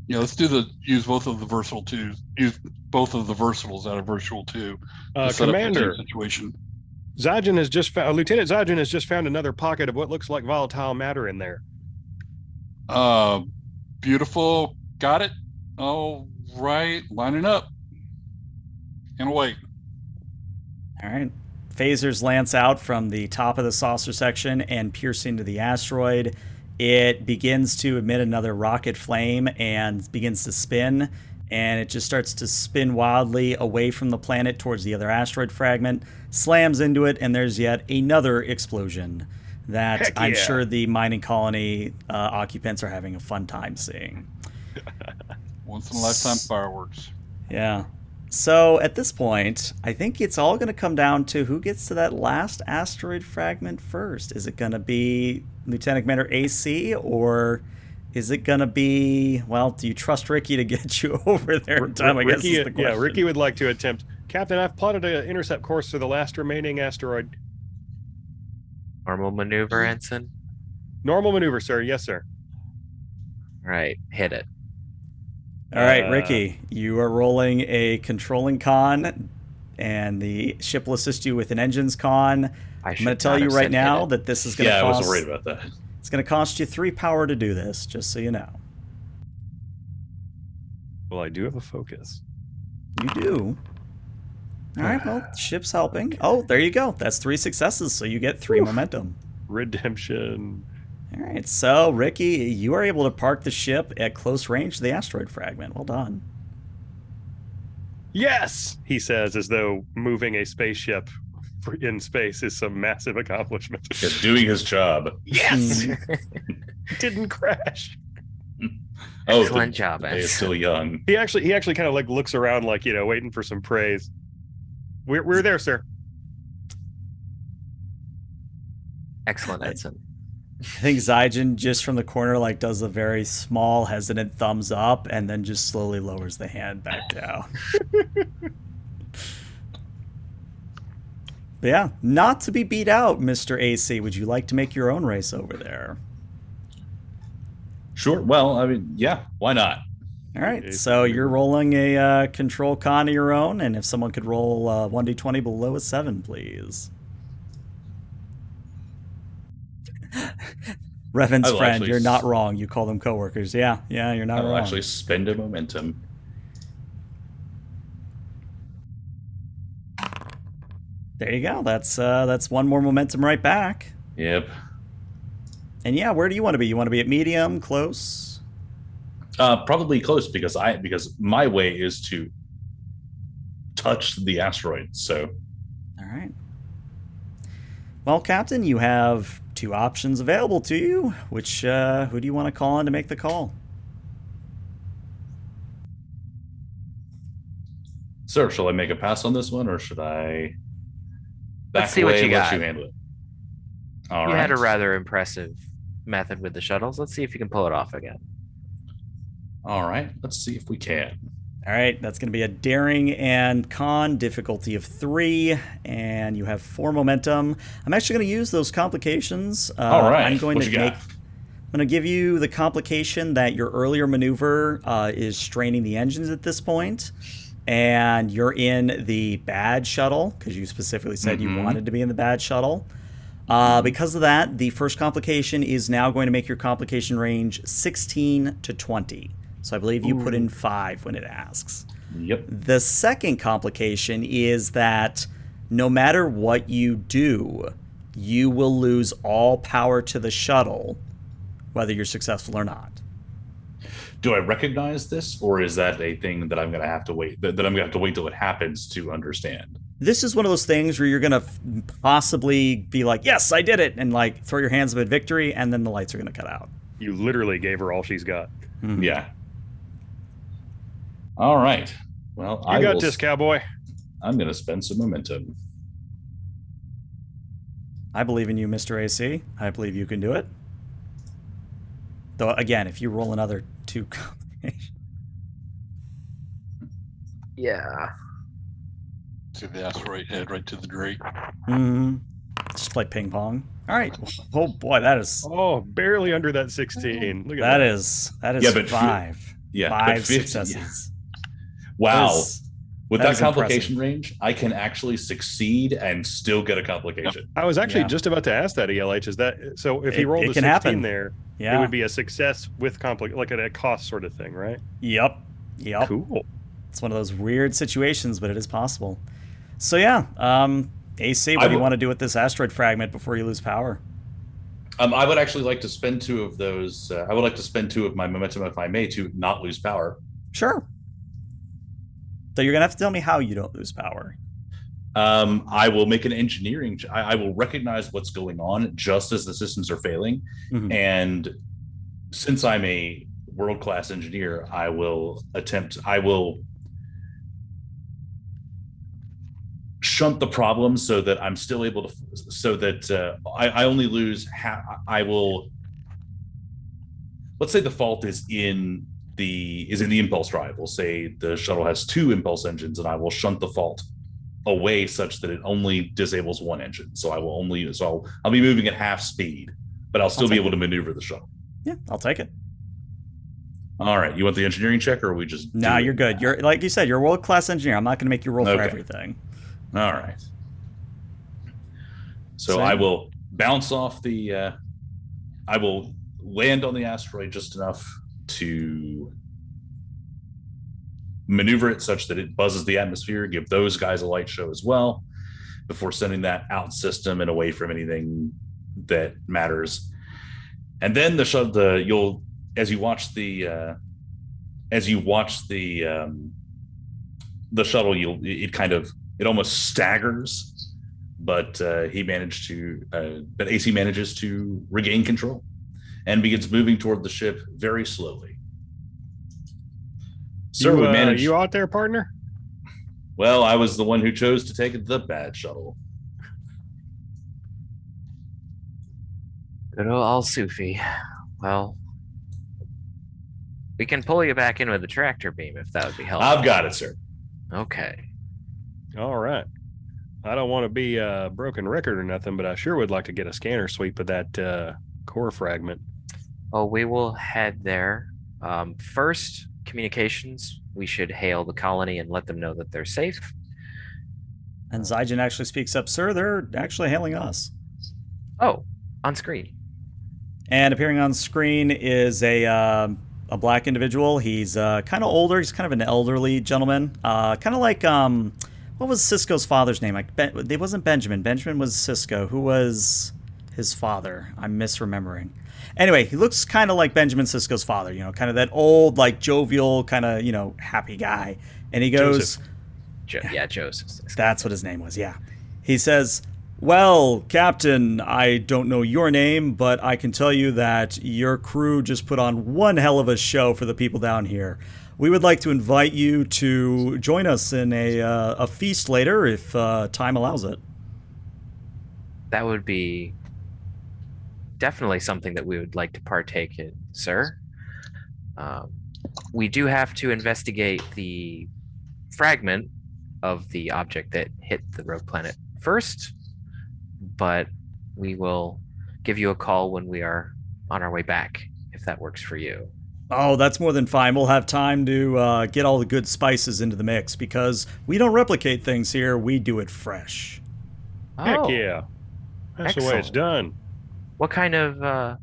Yeah, let's use both of the Versatile 2s. Use both of the Versatiles out of Versatile 2. To set up the Commander, same situation. Zygen has just found, Lieutenant Zygen has just found another pocket of what looks like volatile matter in there. Beautiful. Got it. All right. Lining up. And away. All right. Phasers lance out from the top of the saucer section and pierce into the asteroid. It begins to emit another rocket flame and begins to spin. And it just starts to spin wildly away from the planet towards the other asteroid fragment, slams into it, and there's yet another explosion that Heck I'm yeah. sure the mining colony occupants are having a fun time seeing. Once in a lifetime fireworks. Yeah. So at this point, I think it's all going to come down to who gets to that last asteroid fragment first. Is it going to be Lieutenant Commander AC, or is it going to be, well, do you trust Ricky to get you over there in time? I guess Ricky, is the question. yeah, Ricky would like to attempt. Captain, I've plotted an intercept course for the last remaining asteroid. Normal maneuver, Ensign. Normal maneuver, sir. Yes, sir. All right, hit it. All right, Ricky, you are rolling a controlling con, and the ship will assist you with an engines con. I'm going to tell you right now that this is going to Yeah, cost... I was worried about that. It's going to cost you 3 power to do this, just so you know. Well, I do have a focus. You do. All right, well, ship's helping. Oh, there you go. That's 3 successes, so you get 3 momentum. Redemption. All right, so Ricky, you are able to park the ship at close range to the asteroid fragment. Well done. Yes, he says, as though moving a spaceship in space is some massive accomplishment. Just doing his job. Yes, didn't crash. Excellent job, He is Ensign. still young. He actually kind of like looks around, like, waiting for some praise. We're there, sir. Excellent, Ensign. I think Zygen, just from the corner, like does a very small, hesitant thumbs up, and then just slowly lowers the hand back down. But yeah, not to be beat out, Mr. AC. Would you like to make your own race over there? Sure. Well, I mean, yeah, why not? All right, so you're rolling a control con of your own, and if someone could roll 1d20 below a 7, please. Revan's I will friend, actually you're not wrong. You call them coworkers. Yeah, you're not I'll wrong. actually spend a momentum. There you go. That's 1 more momentum right back. Yep. And yeah, where do you want to be? You want to be at medium, close? Probably close because my way is to touch the asteroid. So, All right. Well, Captain, you have 2 options available to you. Which who do you want to call on to make the call? sir, shall I make a pass on this one, or should I Let's see what you got. let you handle it? All You right. had a rather impressive method with the shuttles. Let's see if you can pull it off again. All right. Let's see if we can. All right, that's going to be a daring and con difficulty of 3, and you have 4 momentum. I'm actually going to use those complications. All right. I'm going What to you got? I'm going to give you the complication that your earlier maneuver is straining the engines at this point, and you're in the bad shuttle because you specifically said you wanted to be in the bad shuttle. Because of that, the first complication is now going to make your complication range 16 to 20. So I believe you put in 5 when it asks. Yep. The second complication is that no matter what you do, you will lose all power to the shuttle, whether you're successful or not. Do I recognize this, or is that a thing that I'm going to have to wait? That I'm going to have to wait till it happens to understand? This is one of those things where you're going to possibly be like, yes, I did it, and like throw your hands up at victory, and then the lights are going to cut out. You literally gave her all she's got. Yeah. All right. Well, You got this, cowboy. I'm going to spend some momentum. I believe in you, Mr. AC. I believe you can do it. Though, again, if you roll another 2 combinations. Yeah. See the asteroid head right to the Drake. Just play ping pong. All right. Oh boy, that is Oh, barely under that 16. Look at that that. is Yeah, but 5. yeah, but 5 50 successes. Wow. With that that is complication impressive. range, I can actually succeed and still get a complication. I was actually Yeah. just about to ask that, ELH. Is that so? If he rolled it a can 16 happen. there, Yeah. it would be a success with like a cost sort of thing, right? Yep. Cool. It's one of those weird situations, but it is possible. So yeah, AC, what I do you will- want to do with this asteroid fragment before you lose power? I would actually like to spend 2 of those. I would like to spend 2 of my momentum, if I may, to not lose power. Sure. So you're gonna have to tell me how you don't lose power. I will make an engineering. I will recognize what's going on just as the systems are failing, and since I'm a world-class engineer, I will shunt the problem so that I'm still able to, so that I only lose half. I will, let's say the fault is in the impulse drive. We'll say the shuttle has 2 impulse engines, and I will shunt the fault away such that it only disables 1 engine. So I'll be moving at half speed, but I'll still be able to maneuver the shuttle. Yeah, I'll take it. All right, you want the engineering check, or are we just? Nah, you're good. You're like you said, you're a world-class engineer. I'm not going to make you roll for everything. All right. So Same. I will bounce off the. I will land on the asteroid just enough to maneuver it such that it buzzes the atmosphere, give those guys a light show as well, before sending that out system and away from anything that matters. And then as you watch the shuttle, it almost staggers, but AC manages to regain control and begins moving toward the ship very slowly. Sir, we managed. You out there, partner? Well, I was the one who chose to take the bad shuttle. Good old Sufi. Well, we can pull you back in with the tractor beam if that would be helpful. I've got it, sir. Okay. All right. I don't want to be a broken record or nothing, but I sure would like to get a scanner sweep of that core fragment. Oh, we will head there. First, communications. We should hail the colony and let them know that they're safe. And Zygen actually speaks up, sir. They're actually hailing us. Oh, on screen. And appearing on screen is a black individual. He's kind of older. He's kind of an elderly gentleman. Kind of like what was Cisco's father's name? It wasn't Benjamin. Benjamin was Cisco. Who was his father? I'm misremembering. Anyway, he looks kind of like Benjamin Sisko's father. You know, kind of that old, like jovial, kind of happy guy. And he goes, Joseph. That's what his name was. Yeah. He says, "Well, Captain, I don't know your name, but I can tell you that your crew just put on one hell of a show for the people down here. We would like to invite you to join us in a feast later if time allows it." That would be definitely something that we would like to partake in, sir. We do have to investigate the fragment of the object that hit the rogue planet first, but we will give you a call when we are on our way back, if that works for you. Oh, that's more than fine. We'll have time to get all the good spices into the mix because we don't replicate things here. We do it fresh. Heck yeah. That's the way it's done. What kind of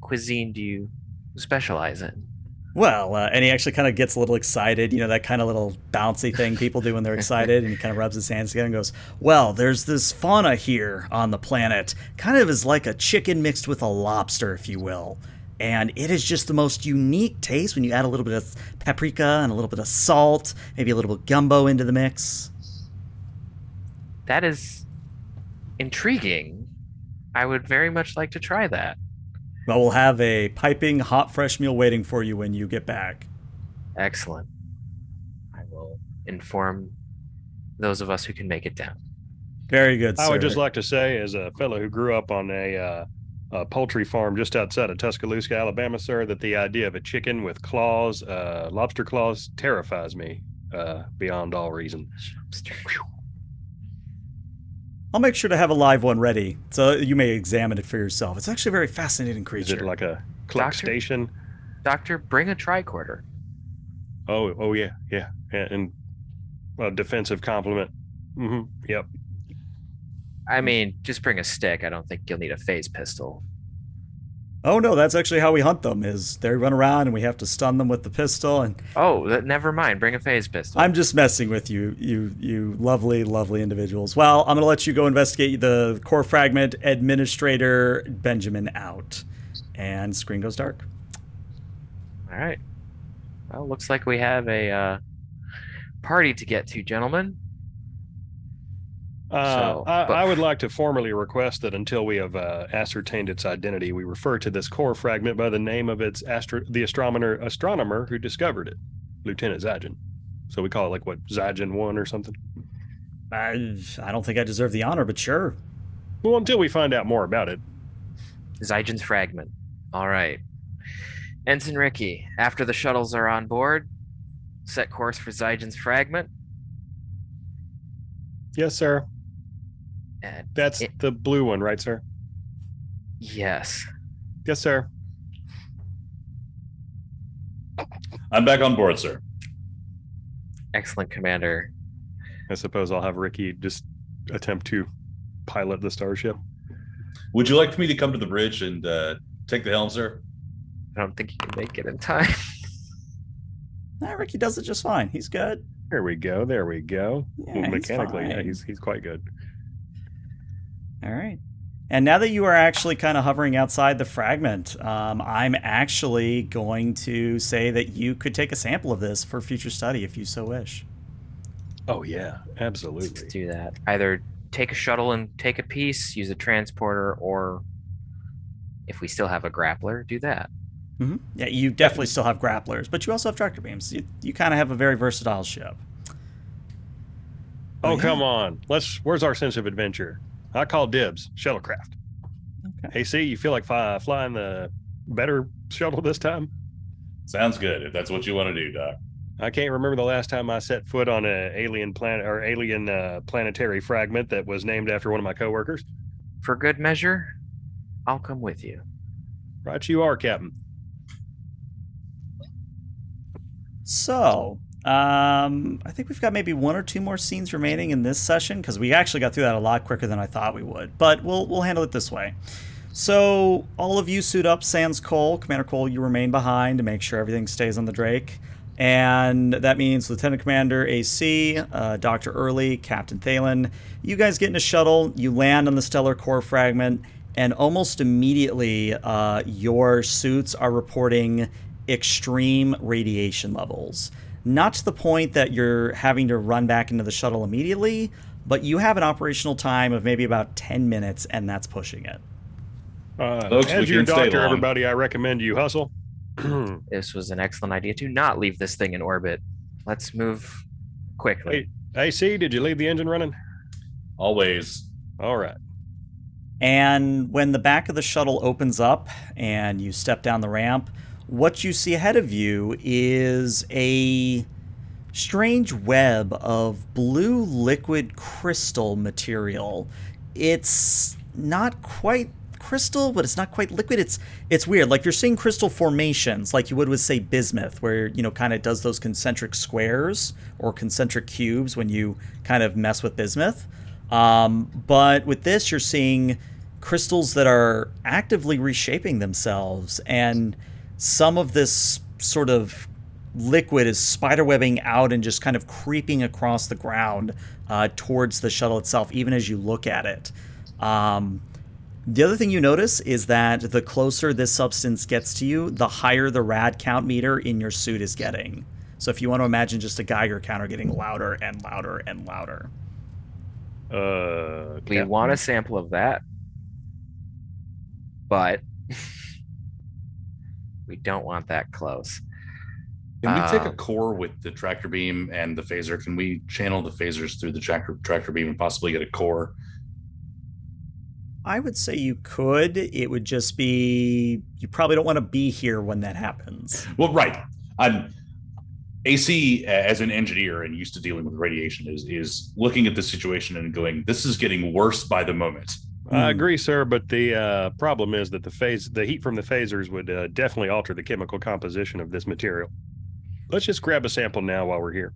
cuisine do you specialize in? Well, and he actually kind of gets a little excited, that kind of little bouncy thing people do when they're excited, and he kind of rubs his hands together and goes, "Well, there's this fauna here on the planet, kind of is like a chicken mixed with a lobster, if you will. And it is just the most unique taste when you add a little bit of paprika and a little bit of salt, maybe a little bit of gumbo into the mix." That is intriguing. I would very much like to try that. Well, we'll have a piping hot fresh meal waiting for you when you get back. Excellent. I will inform those of us who can make it down. Very good, sir. I would just like to say, as a fellow who grew up on a poultry farm just outside of Tuscaloosa, Alabama, sir, that the idea of a chicken with claws, lobster claws, terrifies me beyond all reason. I'll make sure to have a live one ready so you may examine it for yourself. It's actually a very fascinating creature. Is it like a click station? Doctor, bring a tricorder. Oh yeah, and a defensive complement. Yep. I mean, just bring a stick. I don't think you'll need a phase pistol. Oh no, that's actually how we hunt them. Is they run around and we have to stun them with the pistol. And never mind. Bring a phase pistol. I'm just messing with you, you lovely, lovely individuals. Well, I'm gonna let you go investigate the core fragment. Administrator Benjamin out, and screen goes dark. All right. Well, looks like we have a party to get to, gentlemen. I would like to formally request that until we have ascertained its identity, we refer to this core fragment by the name of its the astronomer who discovered it, Lieutenant Zygen. So we call it like what, Zygen 1 or something? I don't think I deserve the honor, but sure. Well, until we find out more about it. Zygen's fragment. All right. Ensign Ricky, after the shuttles are on board, set course for Zygen's fragment. Yes, sir. And That's the blue one, right, sir? Yes. Yes, sir. I'm back on board, sir. Excellent, Commander. I suppose I'll have Ricky just attempt to pilot the starship. Would you like for me to come to the bridge and take the helm, sir? I don't think you can make it in time. Ricky does it just fine. He's good. There we go. Yeah, Well, mechanically, fine. yeah, he's quite good. All right. And now that you are actually kind of hovering outside the fragment, I'm actually going to say that you could take a sample of this for future study if you so wish. Oh yeah, absolutely. Let's do that. Either take a shuttle and take a piece, use a transporter, or if we still have a grappler, do that. Mm-hmm. Yeah, you definitely still have grapplers, but you also have tractor beams. You kind of have a very versatile ship. Oh, yeah. Come on. Where's our sense of adventure? I call dibs. Shuttlecraft. Okay. Hey, see, you feel like flying the better shuttle this time? Sounds good, if that's what you want to do, Doc. I can't remember the last time I set foot on an alien planet or alien planetary fragment that was named after one of my coworkers. For good measure, I'll come with you. Right you are, Captain. So, I think we've got maybe one or two more scenes remaining in this session because we actually got through that a lot quicker than I thought we would. But we'll handle it this way. So, all of you suit up. Sans Cole, Commander Cole, you remain behind to make sure everything stays on the Drake. And that means Lieutenant Commander AC, Dr. Early, Captain Thalen. You guys get in a shuttle. You land on the stellar core fragment, and almost immediately, your suits are reporting extreme radiation levels. Not to the point that you're having to run back into the shuttle immediately, but you have an operational time of maybe about 10 minutes, and that's pushing it. Folks, as we your can stay doctor, long. everybody, I recommend you hustle. This was an excellent idea to not leave this thing in orbit. Let's move quickly. Hey, AC, did you leave the engine running? Always. All right. And when the back of the shuttle opens up and you step down the ramp, what you see ahead of you is a strange web of blue liquid crystal material. It's not quite crystal, but it's not quite liquid. It's weird. Like you're seeing crystal formations like you would with, say, bismuth, where, you know, kind of does those concentric squares or concentric cubes when you kind of mess with bismuth. But with this, you're seeing crystals that are actively reshaping themselves, and some of this sort of liquid is spiderwebbing out and just kind of creeping across the ground towards the shuttle itself, even as you look at it. The other thing you notice is that the closer this substance gets to you, the higher the rad count meter in your suit is getting. So if you want to imagine just a Geiger counter getting louder and louder and louder. We want a sample of that, but we don't want that close. Can we take a core with the tractor beam and the phaser? Can we channel the phasers through the tractor beam and possibly get a core? I would say you could. It would just be, you probably don't want to be here when that happens. Well, right. AC, as an engineer and used to dealing with radiation, is looking at the situation and going, "This is getting worse by the moment." I agree, sir, but the problem is that the heat from the phasers would definitely alter the chemical composition of this material. Let's just grab a sample now while we're here,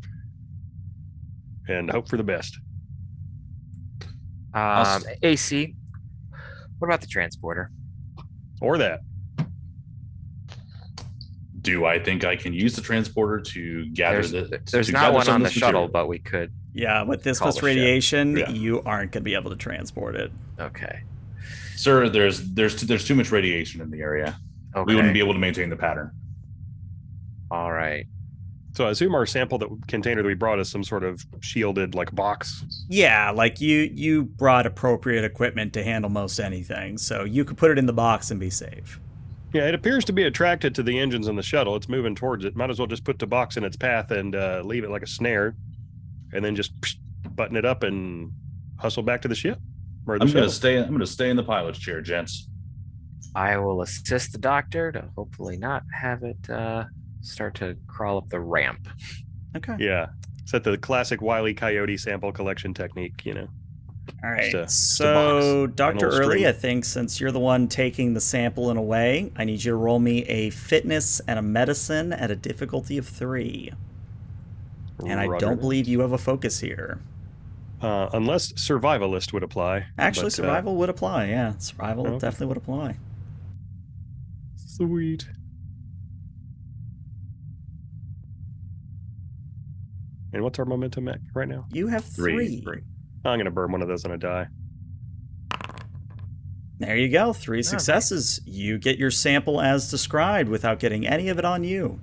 and hope for the best. AC, what about the transporter? Or that. Do I think I can use the transporter to gather There's not one on the shuttle, but we could. Yeah, with this much radiation, you aren't going to be able to transport it. Okay. Sir, there's too much radiation in the area. Okay. We wouldn't be able to maintain the pattern. All right. So I assume our sample container that we brought is some sort of shielded box. Yeah, you brought appropriate equipment to handle most anything, so you could put it in the box and be safe. Yeah, it appears to be attracted to the engines on the shuttle. It's moving towards it. Might as well just put the box in its path and leave it like a snare, and then just button it up and hustle back to the ship. I'm going to stay in the pilot's chair, gents. I will assist the doctor to hopefully not have it start to crawl up the ramp. Okay. Yeah, it's at the classic Wile E. Coyote sample collection technique, All right, just so Dr. Early, string. I think since you're the one taking the sample in a way, I need you to roll me a fitness and a medicine at a difficulty of 3. And I don't believe you have a focus here. Unless survivalist would apply. Actually, survival would apply, yeah. Survival definitely would apply. Sweet. And what's our momentum at right now? You have 3. I'm going to burn one of those on a die. There you go. 3 successes. You get your sample as described without getting any of it on you.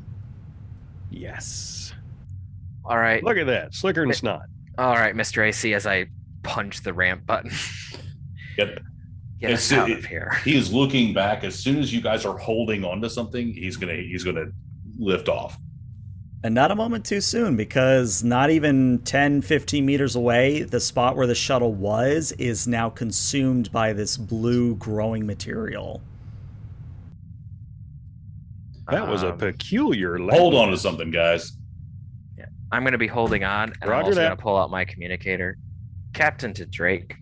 Yes. All right. Look at that. Slicker and snot. All right, Mr. AC, as I punch the ramp button. Yep. Get us out of here. He is looking back. As soon as you guys are holding onto something, he's gonna lift off. And not a moment too soon, because not even 10, 15 meters away, the spot where the shuttle was is now consumed by this blue growing material. That was a peculiar Hold on to something, guys. Yeah, I'm going to be holding on, and I'm also going to pull out my communicator. Captain to Drake.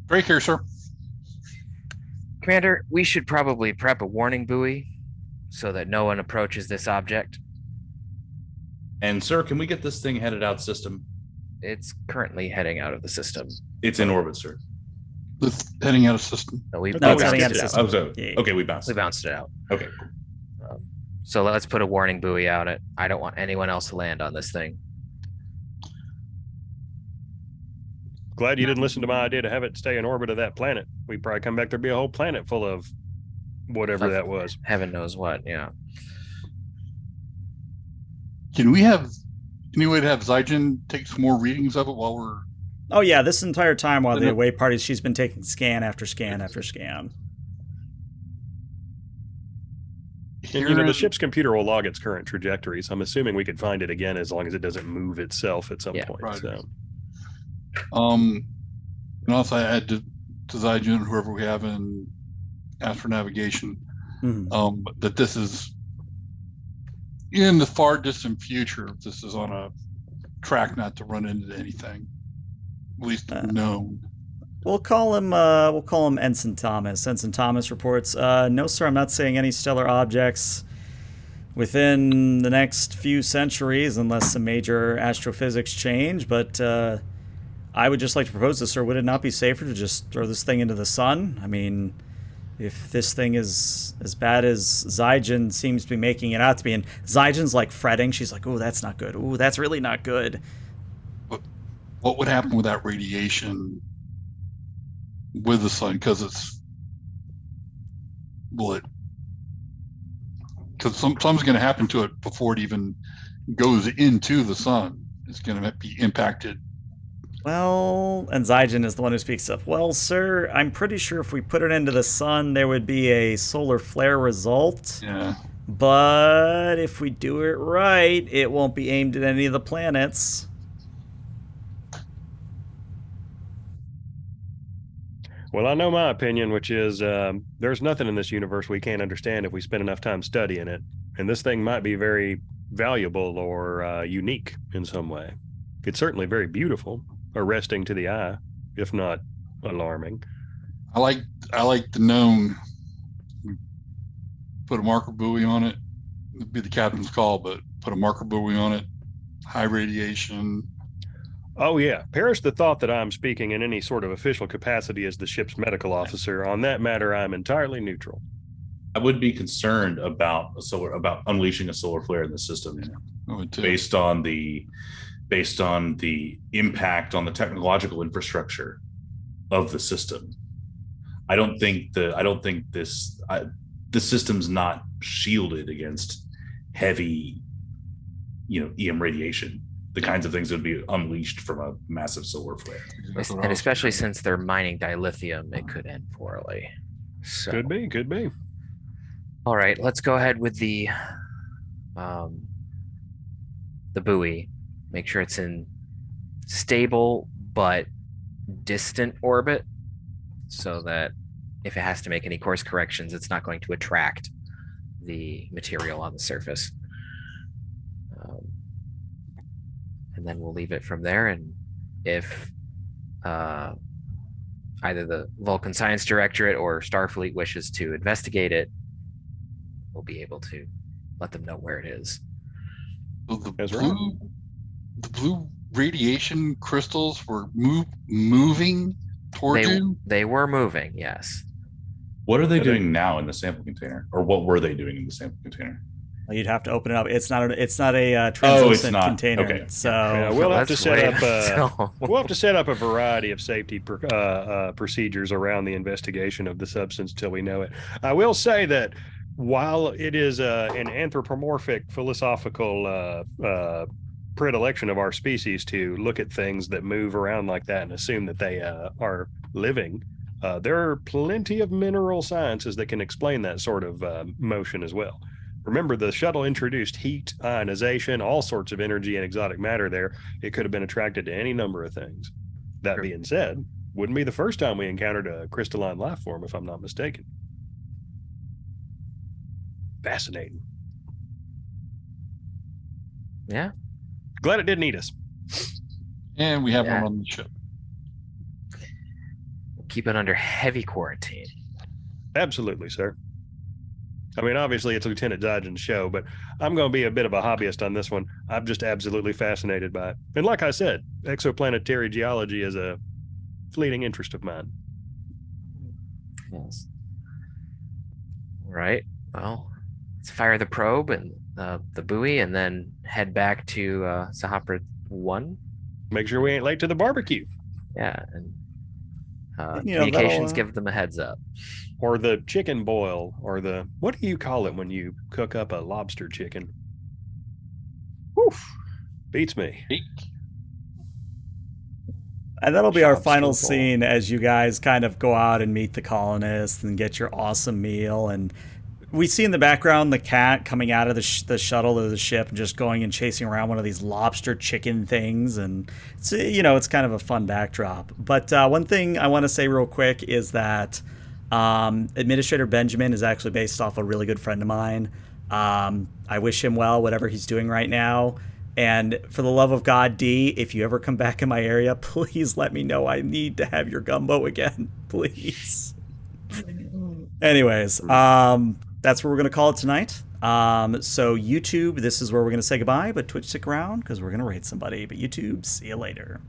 Drake here, sir. Commander, we should probably prep a warning buoy so that no one approaches this object. And sir, can we get this thing headed out system? It's currently heading out of the system. It's in orbit, sir. It's heading out of system. No, it's heading out of system. Okay, we bounced. We bounced it out. Okay. So let's put a warning buoy on it. I don't want anyone else to land on this thing. Glad you didn't listen to my idea to have it stay in orbit of that planet. We'd probably come back, there'd be a whole planet full of whatever that was. Heaven knows what, yeah. Can we have any way to have Zygen take some more readings of it while we're... Oh yeah, this entire time while the away party, she's been taking scan after scan after scan. And, the ship's computer will log its current trajectory, so I'm assuming we could find it again as long as it doesn't move itself at some point. Right. So. And also I add to Zygen, whoever we have in astronavigation, that this is in the far distant future. This is on a track not to run into anything, at least known. We'll call him Ensign Thomas. Ensign Thomas reports, no sir, I'm not seeing any stellar objects within the next few centuries unless some major astrophysics change, but I would just like to propose this, sir. Would it not be safer to just throw this thing into the sun? I mean, if this thing is as bad as Zygen seems to be making it out to be, and Zygen's like fretting, she's like, oh, that's not good. Oh, that's really not good. What would happen with that radiation with the sun? Because something's going to happen to it before it even goes into the sun. It's going to be impacted. Well, and Zygen is the one who speaks up. Well, sir, I'm pretty sure if we put it into the sun, there would be a solar flare result. Yeah. But if we do it right, it won't be aimed at any of the planets. Well, I know my opinion, which is there's nothing in this universe we can't understand if we spend enough time studying it. And this thing might be very valuable or unique in some way. It's certainly very beautiful, arresting to the eye, if not alarming. I like the known. Put a marker buoy on it. It'd be the captain's call, but put a marker buoy on it. High radiation. Oh, yeah. Perish the thought that I'm speaking in any sort of official capacity as the ship's medical officer. On that matter, I'm entirely neutral. I would be concerned about unleashing a solar flare in the system, based on the impact on the technological infrastructure of the system. I don't think the system's not shielded against heavy, EM radiation, the kinds of things that would be unleashed from a massive solar flare. And especially since they're mining dilithium, it could end poorly. So, Could be. all right, let's go ahead with the buoy. Make sure it's in stable but distant orbit, so that if it has to make any course corrections, it's not going to attract the material on the surface. And then we'll leave it from there. And if either the Vulcan Science Directorate or Starfleet wishes to investigate it, we'll be able to let them know where it is. So the blue radiation crystals were moving toward you? They were moving, yes. What are they doing now in the sample container, or what were they doing in the sample container? Well, you'd have to open it up. It's not a translucent container. Okay. So Yeah, we'll have to set up. So- We'll have to set up a variety of safety procedures around the investigation of the substance till we know it. I will say that while it is an anthropomorphic philosophical predilection of our species to look at things that move around like that and assume that they are living, there are plenty of mineral sciences that can explain that sort of motion as well. Remember, the shuttle introduced heat, ionization, all sorts of energy and exotic matter there. It could have been attracted to any number of things. That being said, wouldn't be the first time we encountered a crystalline life form, if I'm not mistaken. Fascinating. Yeah. Glad it didn't eat us. And we have one on the ship. Keep it under heavy quarantine. Absolutely, sir. I mean, obviously it's Lieutenant Dodgen's show, but I'm going to be a bit of a hobbyist on this one. I'm just absolutely fascinated by it. And like I said, exoplanetary geology is a fleeting interest of mine. Yes. All right. Well, let's fire the probe and the buoy, and then head back to Sehapra 1. Make sure we ain't late to the barbecue. Yeah, and that'll, communications, give them a heads up. Or the chicken boil, or the, what do you call it when you cook up a lobster chicken? Woof, beats me. And that'll be our Shots final to the scene as you guys kind of go out and meet the colonists and get your awesome meal. And we see in the background the cat coming out of the shuttle or the ship and just going and chasing around one of these lobster chicken things. And it's, it's kind of a fun backdrop. But one thing I want to say real quick is that Administrator Benjamin is actually based off a really good friend of mine. I wish him well, whatever he's doing right now. And for the love of God, D, if you ever come back in my area, please let me know. I need to have your gumbo again, please. Anyways, that's where we're going to call it tonight. So YouTube, this is where we're going to say goodbye, but Twitch, stick around because we're going to raid somebody. But YouTube, see you later.